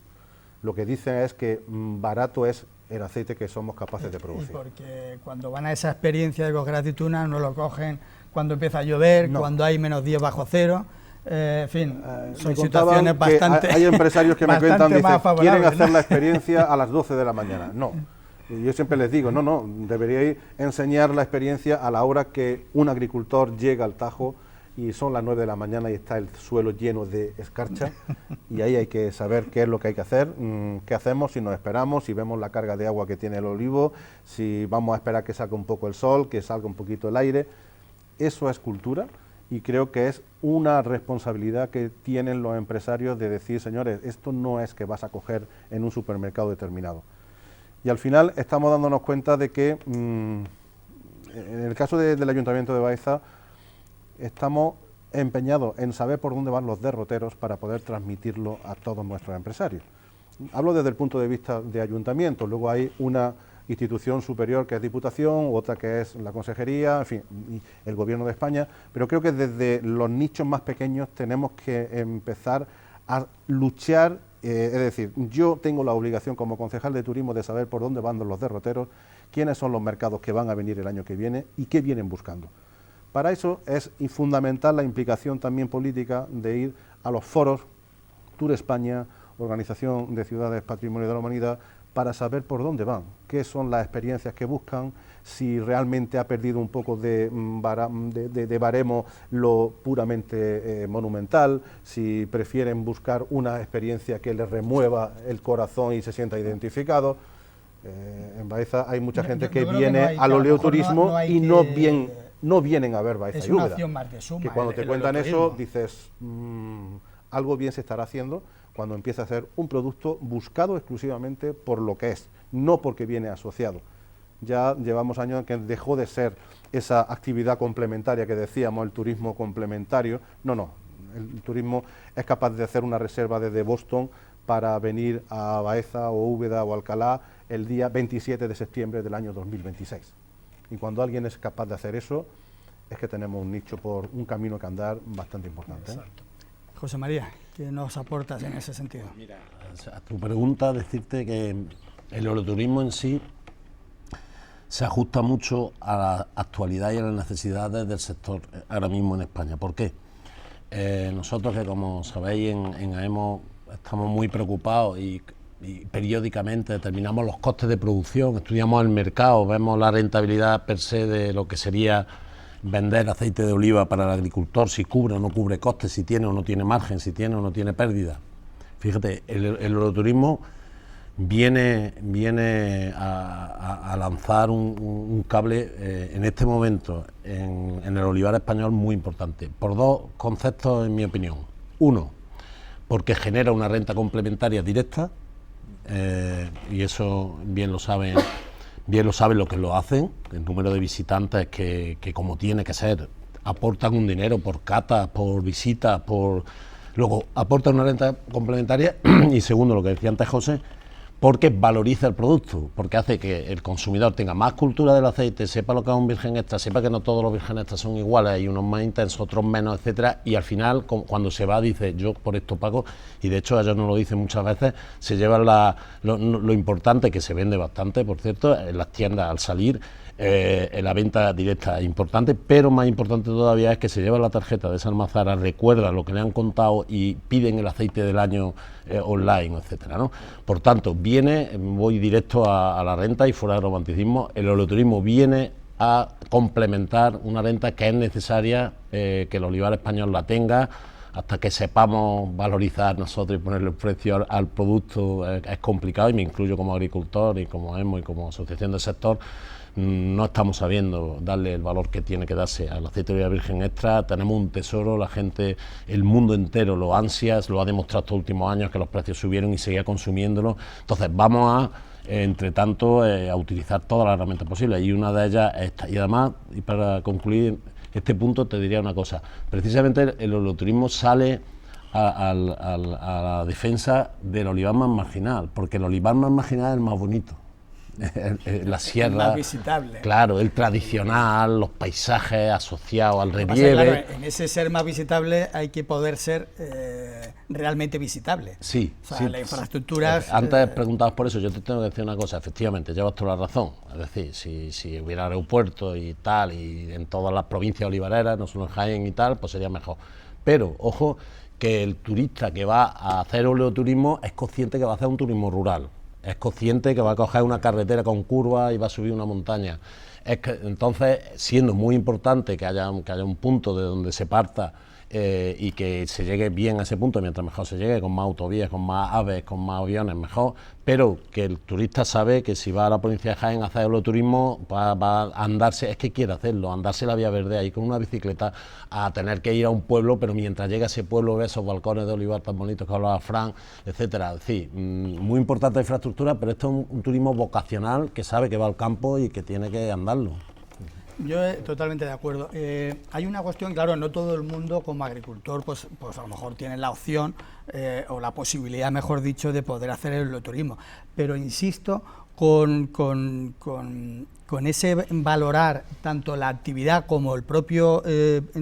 Lo que dicen es que barato es el aceite que somos capaces de producir. Y porque cuando van a esa experiencia de coger aceituna no lo cogen cuando empieza a llover, cuando hay menos 10 bajo cero, en fin, son situaciones bastante. Hay empresarios que me cuentan, dicen, quieren hacer ¿no? la experiencia a las 12 de la mañana. No. Y yo siempre les digo, no, deberíais enseñar la experiencia a la hora que un agricultor llega al Tajo y son las 9 de la mañana y está el suelo lleno de escarcha, y ahí hay que saber qué es lo que hay que hacer, qué hacemos, si nos esperamos, si vemos la carga de agua que tiene el olivo, si vamos a esperar que salga un poco el sol, que salga un poquito el aire. Eso es cultura, y creo que es una responsabilidad que tienen los empresarios de decir, señores, esto no es que vas a coger en un supermercado determinado. Y al final estamos dándonos cuenta de que, en el caso del Ayuntamiento de Baeza, estamos empeñados en saber por dónde van los derroteros para poder transmitirlo a todos nuestros empresarios. Hablo desde el punto de vista de ayuntamiento, luego hay una institución superior que es Diputación, otra que es la Consejería, en fin, el Gobierno de España, pero creo que desde los nichos más pequeños tenemos que empezar a luchar, es decir, yo tengo la obligación como concejal de turismo de saber por dónde van los derroteros, quiénes son los mercados que van a venir el año que viene y qué vienen buscando. Para eso es fundamental la implicación también política de ir a los foros, Tour España, Organización de Ciudades Patrimonio de la Humanidad, para saber por dónde van, qué son las experiencias que buscan, si realmente ha perdido un poco de baremo lo puramente monumental, si prefieren buscar una experiencia que les remueva el corazón y se sienta identificado. En Baeza hay mucha gente que viene al oleoturismo y no vienen a ver Baeza y Úbeda. Es una opción más de suma. Que cuando te cuentan eso dices, algo bien se estará haciendo cuando empieza a ser un producto buscado exclusivamente por lo que es, no porque viene asociado. Ya llevamos años en que dejó de ser esa actividad complementaria que decíamos, el turismo complementario. No, el turismo es capaz de hacer una reserva desde Boston para venir a Baeza o Úbeda o Alcalá el día 27 de septiembre del año 2026. Y cuando alguien es capaz de hacer eso, es que tenemos un nicho por un camino que andar bastante importante. Exacto. José María, ¿qué nos aportas en ese sentido? Mira, a tu pregunta, decirte que el oleoturismo en sí se ajusta mucho a la actualidad y a las necesidades del sector ahora mismo en España. ¿Por qué? Nosotros, que como sabéis en AEMO estamos muy preocupados y periódicamente determinamos los costes de producción, estudiamos el mercado, vemos la rentabilidad per se de lo que sería vender aceite de oliva para el agricultor, si cubre o no cubre costes, si tiene o no tiene margen, si tiene o no tiene pérdida. Fíjate, el oleoturismo viene a lanzar un cable en este momento en el olivar español muy importante, por dos conceptos en mi opinión. Uno, porque genera una renta complementaria directa, y eso bien lo saben los que lo hacen, el número de visitantes que como tiene que ser, aportan un dinero por catas, por visitas, luego aportan una renta complementaria y segundo, lo que decía antes José, porque valoriza el producto, porque hace que el consumidor tenga más cultura del aceite, sepa lo que es un virgen extra, sepa que no todos los virgen extras son iguales, hay unos más intensos, otros menos, etcétera, y al final cuando se va dice yo por esto pago, y de hecho ellos nos lo dicen muchas veces, se llevan lo importante, que se vende bastante, por cierto, en las tiendas al salir, en la venta directa es importante, pero más importante todavía es que se llevan la tarjeta de esa almazara, recuerdan lo que le han contado y piden el aceite del año online, etcétera, ¿no? Por tanto, voy directo a la renta y fuera de romanticismo, el oleoturismo viene a complementar una renta que es necesaria que el olivar español la tenga, hasta que sepamos valorizar nosotros y ponerle el precio al producto es complicado, y me incluyo como agricultor y como EMO y como asociación del sector. No estamos sabiendo darle el valor que tiene que darse al aceite de oliva virgen extra. Tenemos un tesoro, la gente, el mundo entero lo ansia, lo ha demostrado estos últimos años que los precios subieron y seguía consumiéndolo. Entonces vamos a, entre tanto, a utilizar todas las herramientas posibles, y una de ellas es esta. Y además, y para concluir este punto, te diría una cosa, precisamente el oleoturismo sale a la defensa del olivar más marginal, porque el olivar más marginal es el más bonito. la sierra. Más visitable. Claro, el tradicional, los paisajes asociados al relieve. Claro, en ese ser más visitable hay que poder ser realmente visitable. Sí, o sea, sí. las infraestructuras... Antes preguntabas por eso, yo te tengo que decir una cosa, efectivamente, llevas toda la razón. Es decir, si hubiera aeropuerto y tal, y en todas las provincias olivareras, no solo en Jaén y tal, pues sería mejor. Pero, ojo, que el turista que va a hacer oleoturismo es consciente que va a hacer un turismo rural. Es consciente que va a coger una carretera con curvas y va a subir una montaña. Entonces, siendo muy importante que haya un punto de donde se parta y que se llegue bien a ese punto, mientras mejor se llegue, con más autovías, con más aves, con más aviones, mejor, pero que el turista sabe que si va a la provincia de Jaén a hacer oleoturismo va a andarse, es que quiere hacerlo, andarse la vía verde ahí con una bicicleta, a tener que ir a un pueblo, pero mientras llega a ese pueblo ve esos balcones de olivar tan bonitos que hablaba Fran, etcétera. Es decir, muy importante la infraestructura, pero esto es un turismo vocacional que sabe que va al campo y que tiene que andarlo. Yo totalmente de acuerdo. Hay una cuestión, claro, no todo el mundo como agricultor pues a lo mejor tiene la opción o la posibilidad, mejor dicho, de poder hacer el oleoturismo. Pero insisto, con ese valorar tanto la actividad como el propio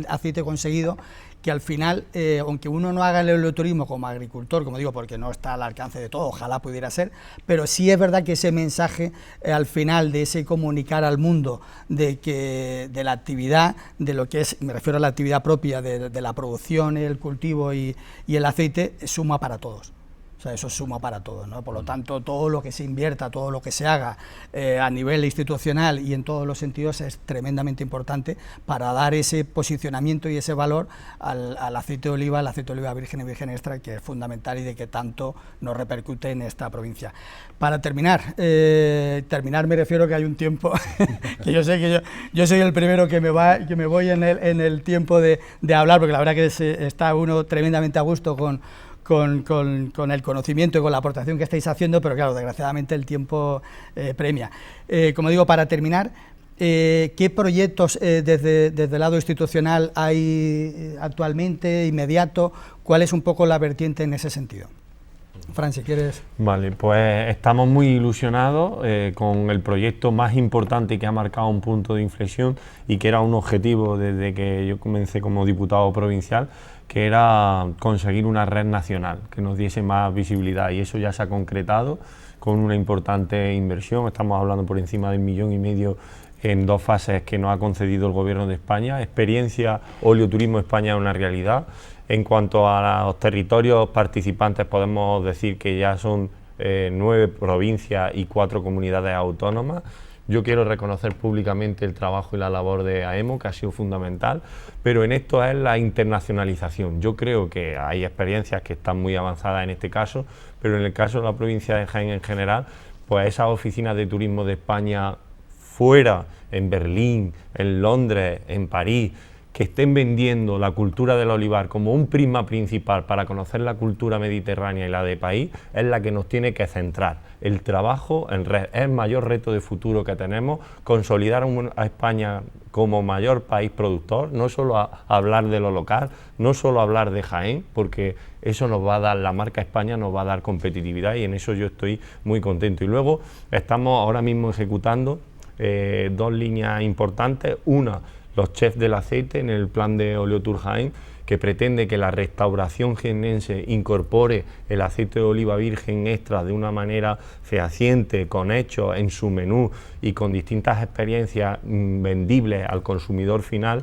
aceite conseguido, que al final, aunque uno no haga el oleoturismo como agricultor, como digo, porque no está al alcance de todo, ojalá pudiera ser, pero sí es verdad que ese mensaje al final de ese comunicar al mundo de la actividad, de lo que es, me refiero a la actividad propia de la producción, el cultivo y el aceite, suma para todos. O sea, eso suma para todos, ¿no? Por lo tanto, todo lo que se invierta, todo lo que se haga a nivel institucional y en todos los sentidos es tremendamente importante para dar ese posicionamiento y ese valor al aceite de oliva, al aceite de oliva virgen y virgen extra, que es fundamental y de que tanto nos repercute en esta provincia. Para terminar, me refiero que hay un tiempo, que yo sé que yo soy el primero que me voy en el tiempo de hablar, porque la verdad que está uno tremendamente a gusto con el conocimiento y con la aportación que estáis haciendo, pero claro, desgraciadamente el tiempo premia. Como digo, para terminar, ¿qué proyectos desde el lado institucional hay actualmente, inmediato? ¿Cuál es un poco la vertiente en ese sentido? Fran, si quieres... Vale, pues estamos muy ilusionados con el proyecto más importante que ha marcado un punto de inflexión y que era un objetivo desde que yo comencé como diputado provincial, que era conseguir una red nacional que nos diese más visibilidad, y eso ya se ha concretado con una importante inversión. Estamos hablando por encima de 1,5 millones en 2 fases que nos ha concedido el Gobierno de España. Experiencia Oleoturismo España es una realidad. En cuanto a los territorios participantes, podemos decir que ya son 9 provincias y 4 comunidades autónomas. Yo quiero reconocer públicamente el trabajo y la labor de AEMO, que ha sido fundamental, pero en esto es la internacionalización. Yo creo que hay experiencias que están muy avanzadas en este caso, pero en el caso de la provincia de Jaén en general, pues esas oficinas de turismo de España fuera, en Berlín, en Londres, en París, que estén vendiendo la cultura del olivar como un prisma principal para conocer la cultura mediterránea y la de país, es la que nos tiene que centrar. El trabajo en red es el mayor reto de futuro que tenemos, consolidar a España como mayor país productor, no solo a hablar de lo local, no solo hablar de Jaén, porque eso nos va a dar, la marca España nos va a dar competitividad, y en eso yo estoy muy contento. Y luego estamos ahora mismo ejecutando 2 líneas importantes. Una, los chefs del aceite en el plan de Oleotur Jaén, que pretende que la restauración jiennense incorpore el aceite de oliva virgen extra de una manera fehaciente, con hechos en su menú y con distintas experiencias vendibles al consumidor final,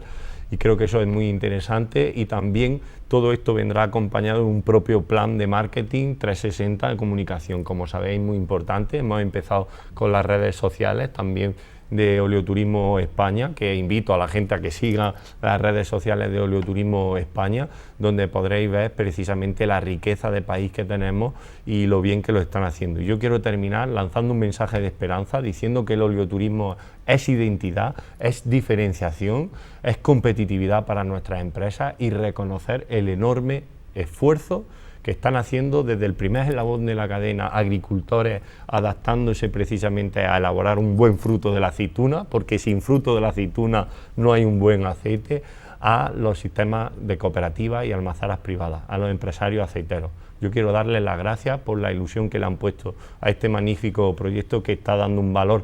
y creo que eso es muy interesante. Y también todo esto vendrá acompañado de un propio plan de marketing 360 de comunicación, como sabéis, muy importante. Hemos empezado con las redes sociales también de Oleoturismo España, que invito a la gente a que siga las redes sociales de Oleoturismo España, donde podréis ver precisamente la riqueza de país que tenemos y lo bien que lo están haciendo. Y yo quiero terminar lanzando un mensaje de esperanza, diciendo que el oleoturismo es identidad, es diferenciación, es competitividad para nuestras empresas, y reconocer el enorme esfuerzo que están haciendo desde el primer eslabón de la cadena, agricultores adaptándose precisamente a elaborar un buen fruto de la aceituna, porque sin fruto de la aceituna no hay un buen aceite, a los sistemas de cooperativas y almazaras privadas, a los empresarios aceiteros. yo quiero darles las gracias por la ilusión que le han puesto a este magnífico proyecto que está dando un valor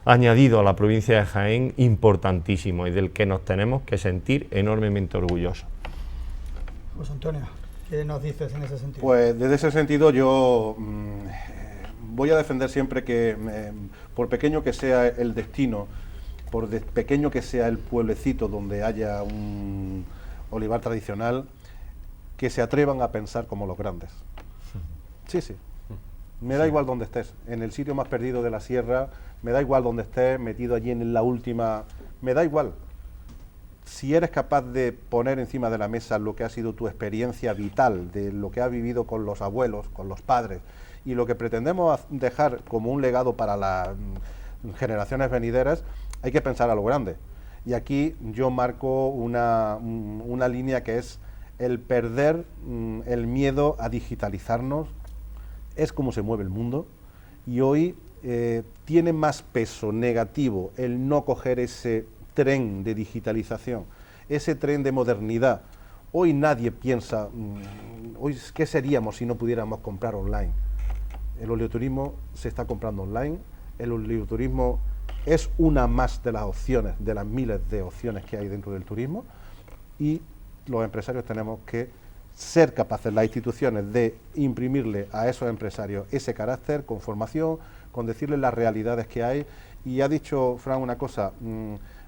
añadido a la provincia de Jaén importantísimo y del que nos tenemos que sentir enormemente orgullosos. José Antonio, ¿qué nos dices en ese sentido? Pues desde ese sentido yo voy a defender siempre que, por pequeño que sea el destino, por pequeño que sea el pueblecito donde haya un olivar tradicional, que se atrevan a pensar como los grandes. Sí, sí. Me da igual donde estés, en el sitio más perdido de la sierra, me da igual donde estés, metido allí en la última, me da igual. Si eres capaz de poner encima de la mesa lo que ha sido tu experiencia vital, de lo que has vivido con los abuelos, con los padres, y lo que pretendemos dejar como un legado para las generaciones venideras, hay que pensar a lo grande. Y aquí yo marco una línea que es el perder el miedo a digitalizarnos. Es como se mueve el mundo, y hoy tiene más peso negativo el no coger ese tren de digitalización, ese tren de modernidad. Hoy nadie piensa, hoy ¿qué seríamos si no pudiéramos comprar online? El oleoturismo se está comprando online, el oleoturismo es una más de las opciones, de las miles de opciones que hay dentro del turismo, y los empresarios tenemos que ser capaces, las instituciones, de imprimirle a esos empresarios ese carácter, con formación, con decirles las realidades que hay. Y ha dicho Fran una cosa,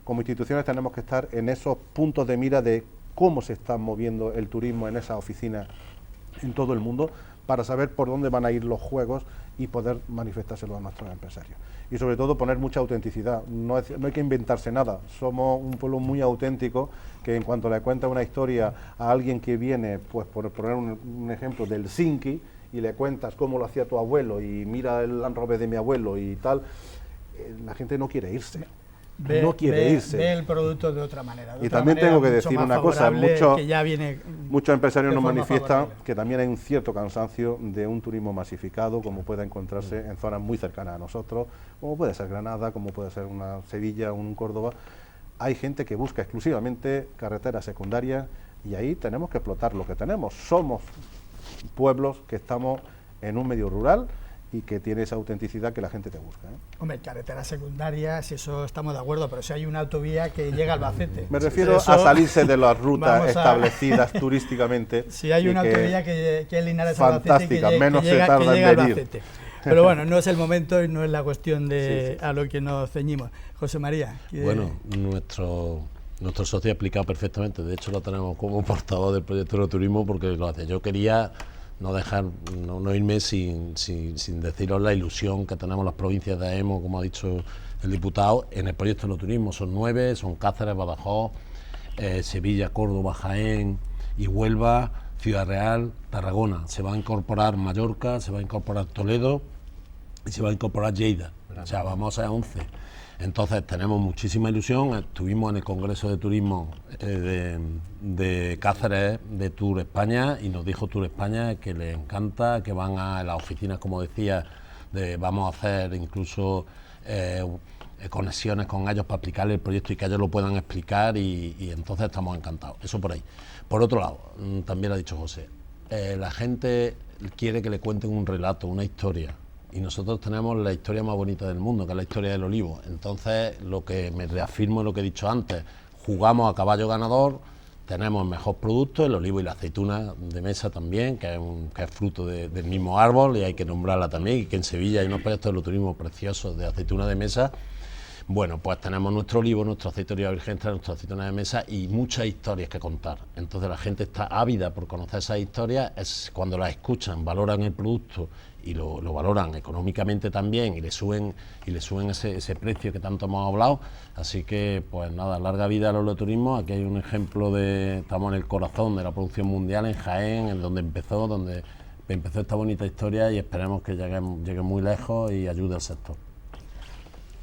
como instituciones tenemos que estar en esos puntos de mira de cómo se está moviendo el turismo en esas oficinas en todo el mundo, para saber por dónde van a ir los juegos y poder manifestárselo a nuestros empresarios. Y sobre todo poner mucha autenticidad, no hay que inventarse nada, somos un pueblo muy auténtico, que en cuanto le cuenta una historia a alguien que viene, pues por poner un ejemplo, del Helsinki, y le cuentas cómo lo hacía tu abuelo y mira el Land Rover de mi abuelo y tal, la gente no quiere irse. Ve el producto de otra manera. Y también tengo que decir una cosa, muchos empresarios nos manifiestan que también hay un cierto cansancio de un turismo masificado, como puede encontrarse en zonas muy cercanas a nosotros, como puede ser Granada, como puede ser una Sevilla, un Córdoba. Hay gente que busca exclusivamente carreteras secundarias, y ahí tenemos que explotar lo que tenemos. Somos pueblos que estamos en un medio rural y que tiene esa autenticidad que la gente te busca, ¿eh? Hombre, carreteras secundarias, eso estamos de acuerdo, pero si hay una autovía que llega a Albacete. Me refiero a salirse de las rutas establecidas turísticamente. Si hay una autovía que es Linares a Albacete, fantástica, menos se tarda en venir. Pero bueno, no es el momento y no es la cuestión de a lo que nos ceñimos. José María. Bueno, nuestro socio ha explicado perfectamente, de hecho lo tenemos como portavoz del proyecto de turismo, porque lo hace. Yo quería no irme sin deciros la ilusión que tenemos las provincias de AEMO, como ha dicho el diputado, en el proyecto de turismo. Son 9, son Cáceres, Badajoz, Sevilla, Córdoba, Jaén y Huelva, Ciudad Real, Tarragona. Se va a incorporar Mallorca, se va a incorporar Toledo y se va a incorporar Lleida. O sea, vamos a 11. Entonces tenemos muchísima ilusión. Estuvimos en el Congreso de Turismo de Cáceres de Tour España, y nos dijo Tour España que les encanta, que van a las oficinas, como decía, vamos a hacer incluso conexiones con ellos para explicarles el proyecto y que ellos lo puedan explicar, y entonces estamos encantados. Eso por ahí. Por otro lado, también lo ha dicho José, la gente quiere que le cuenten un relato, una historia. Y nosotros tenemos la historia más bonita del mundo, que es la historia del olivo. Entonces, lo que me reafirmo es lo que he dicho antes, jugamos a caballo ganador, tenemos el mejor producto, el olivo y la aceituna de mesa también, que es fruto del mismo árbol, y hay que nombrarla también, y que en Sevilla hay unos proyectos de turismo preciosos de aceituna de mesa. Bueno, pues tenemos nuestro olivo, nuestro aceite de oliva virgen extra, nuestra aceituna de mesa y muchas historias que contar. Entonces la gente está ávida por conocer esas historias, es cuando las escuchan, valoran el producto y lo valoran económicamente también, y le suben ese precio que tanto hemos hablado. Así que, pues nada, larga vida al oleoturismo. Aquí hay un ejemplo estamos en el corazón de la producción mundial, en Jaén, en donde empezó esta bonita historia, y esperemos que llegue muy lejos y ayude al sector.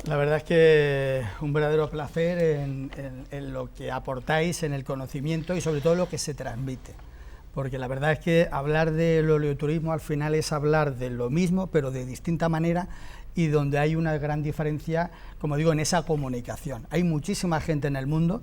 La verdad es que un verdadero placer en lo que aportáis, en el conocimiento y sobre todo lo que se transmite. Porque la verdad es que hablar del oleoturismo al final es hablar de lo mismo, pero de distinta manera, y donde hay una gran diferencia, como digo, en esa comunicación. Hay muchísima gente en el mundo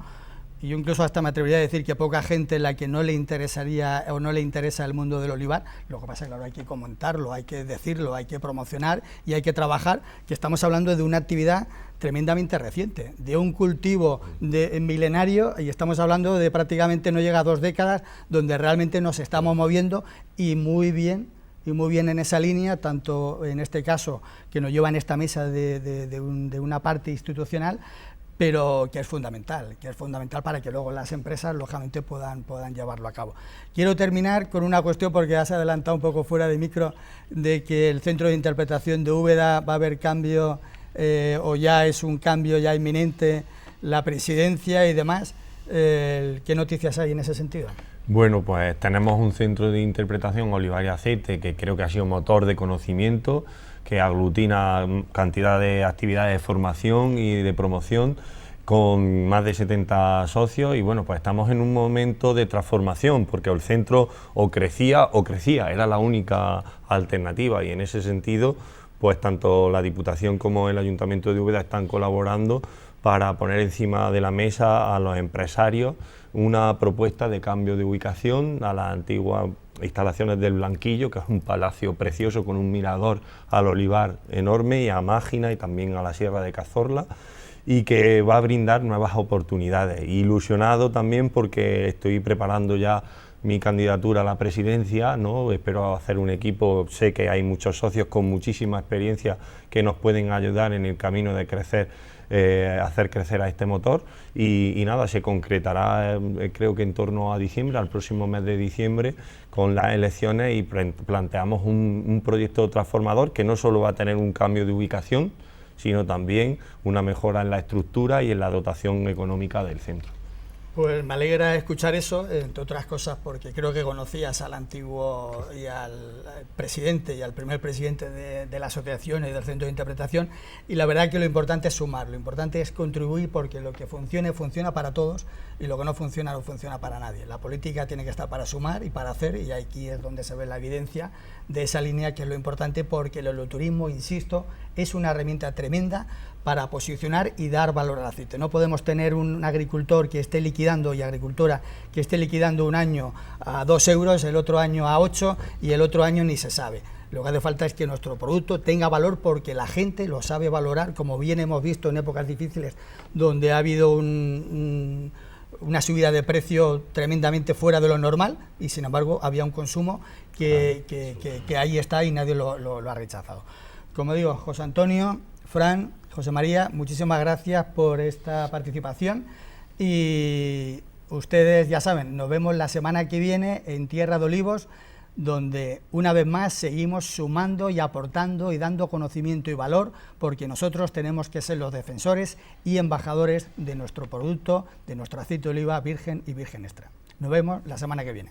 y yo incluso hasta me atrevería a decir que poca gente la que no le interesaría o no le interesa el mundo del olivar. Lo que pasa es que ahora hay que comentarlo, hay que decirlo, hay que promocionar y hay que trabajar, que estamos hablando de una actividad tremendamente reciente, de un cultivo milenario, y estamos hablando de prácticamente no llega a 2 décadas, donde realmente nos estamos moviendo y muy bien en esa línea, tanto en este caso que nos lleva en esta mesa de una parte institucional, pero que es fundamental para que luego las empresas lógicamente puedan llevarlo a cabo. Quiero terminar con una cuestión, porque has adelantado un poco fuera de micro, de que el Centro de Interpretación de Úbeda va a haber cambio, o ya es un cambio ya inminente, la presidencia y demás. ¿Qué noticias hay en ese sentido? Bueno, pues tenemos un centro de interpretación Olivar y Aceite que creo que ha sido motor de conocimiento, que aglutina cantidad de actividades de formación y de promoción con más de 70 socios, y bueno, pues estamos en un momento de transformación, porque el centro o crecía, era la única alternativa, y en ese sentido pues tanto la Diputación como el Ayuntamiento de Úbeda están colaborando para poner encima de la mesa a los empresarios una propuesta de cambio de ubicación a las antiguas instalaciones del Blanquillo, que es un palacio precioso con un mirador al olivar enorme, y a Mágina y también a la Sierra de Cazorla, y que va a brindar nuevas oportunidades. Ilusionado también porque estoy preparando ya mi candidatura a la presidencia, ¿no? Espero hacer un equipo, sé que hay muchos socios con muchísima experiencia que nos pueden ayudar en el camino de crecer, hacer crecer a este motor, y nada, se concretará creo que en torno a diciembre, al próximo mes de diciembre, con las elecciones, y planteamos un proyecto transformador que no solo va a tener un cambio de ubicación, sino también una mejora en la estructura y en la dotación económica del centro. Pues me alegra escuchar eso, entre otras cosas porque creo que conocías al antiguo y al presidente y al primer presidente de la asociación y del centro de interpretación, y la verdad que lo importante es sumar, lo importante es contribuir, porque lo que funcione funciona para todos y lo que no funciona no funciona para nadie. La política tiene que estar para sumar y para hacer, y aquí es donde se ve la evidencia de esa línea, que es lo importante, porque el enoturismo, insisto, es una herramienta tremenda para posicionar y dar valor al aceite. No podemos tener un agricultor que esté liquidando y agricultora que esté liquidando un año a 2 euros, el otro año a 8 y el otro año ni se sabe. Lo que hace falta es que nuestro producto tenga valor, porque la gente lo sabe valorar, como bien hemos visto en épocas difíciles donde ha habido una subida de precio tremendamente fuera de lo normal, y sin embargo había un consumo que ahí está y nadie lo ha rechazado. Como digo, José Antonio, Fran, José María, muchísimas gracias por esta participación, y ustedes ya saben, nos vemos la semana que viene en Tierra de Olivos, donde una vez más seguimos sumando y aportando y dando conocimiento y valor, porque nosotros tenemos que ser los defensores y embajadores de nuestro producto, de nuestro aceite de oliva virgen y virgen extra. Nos vemos la semana que viene.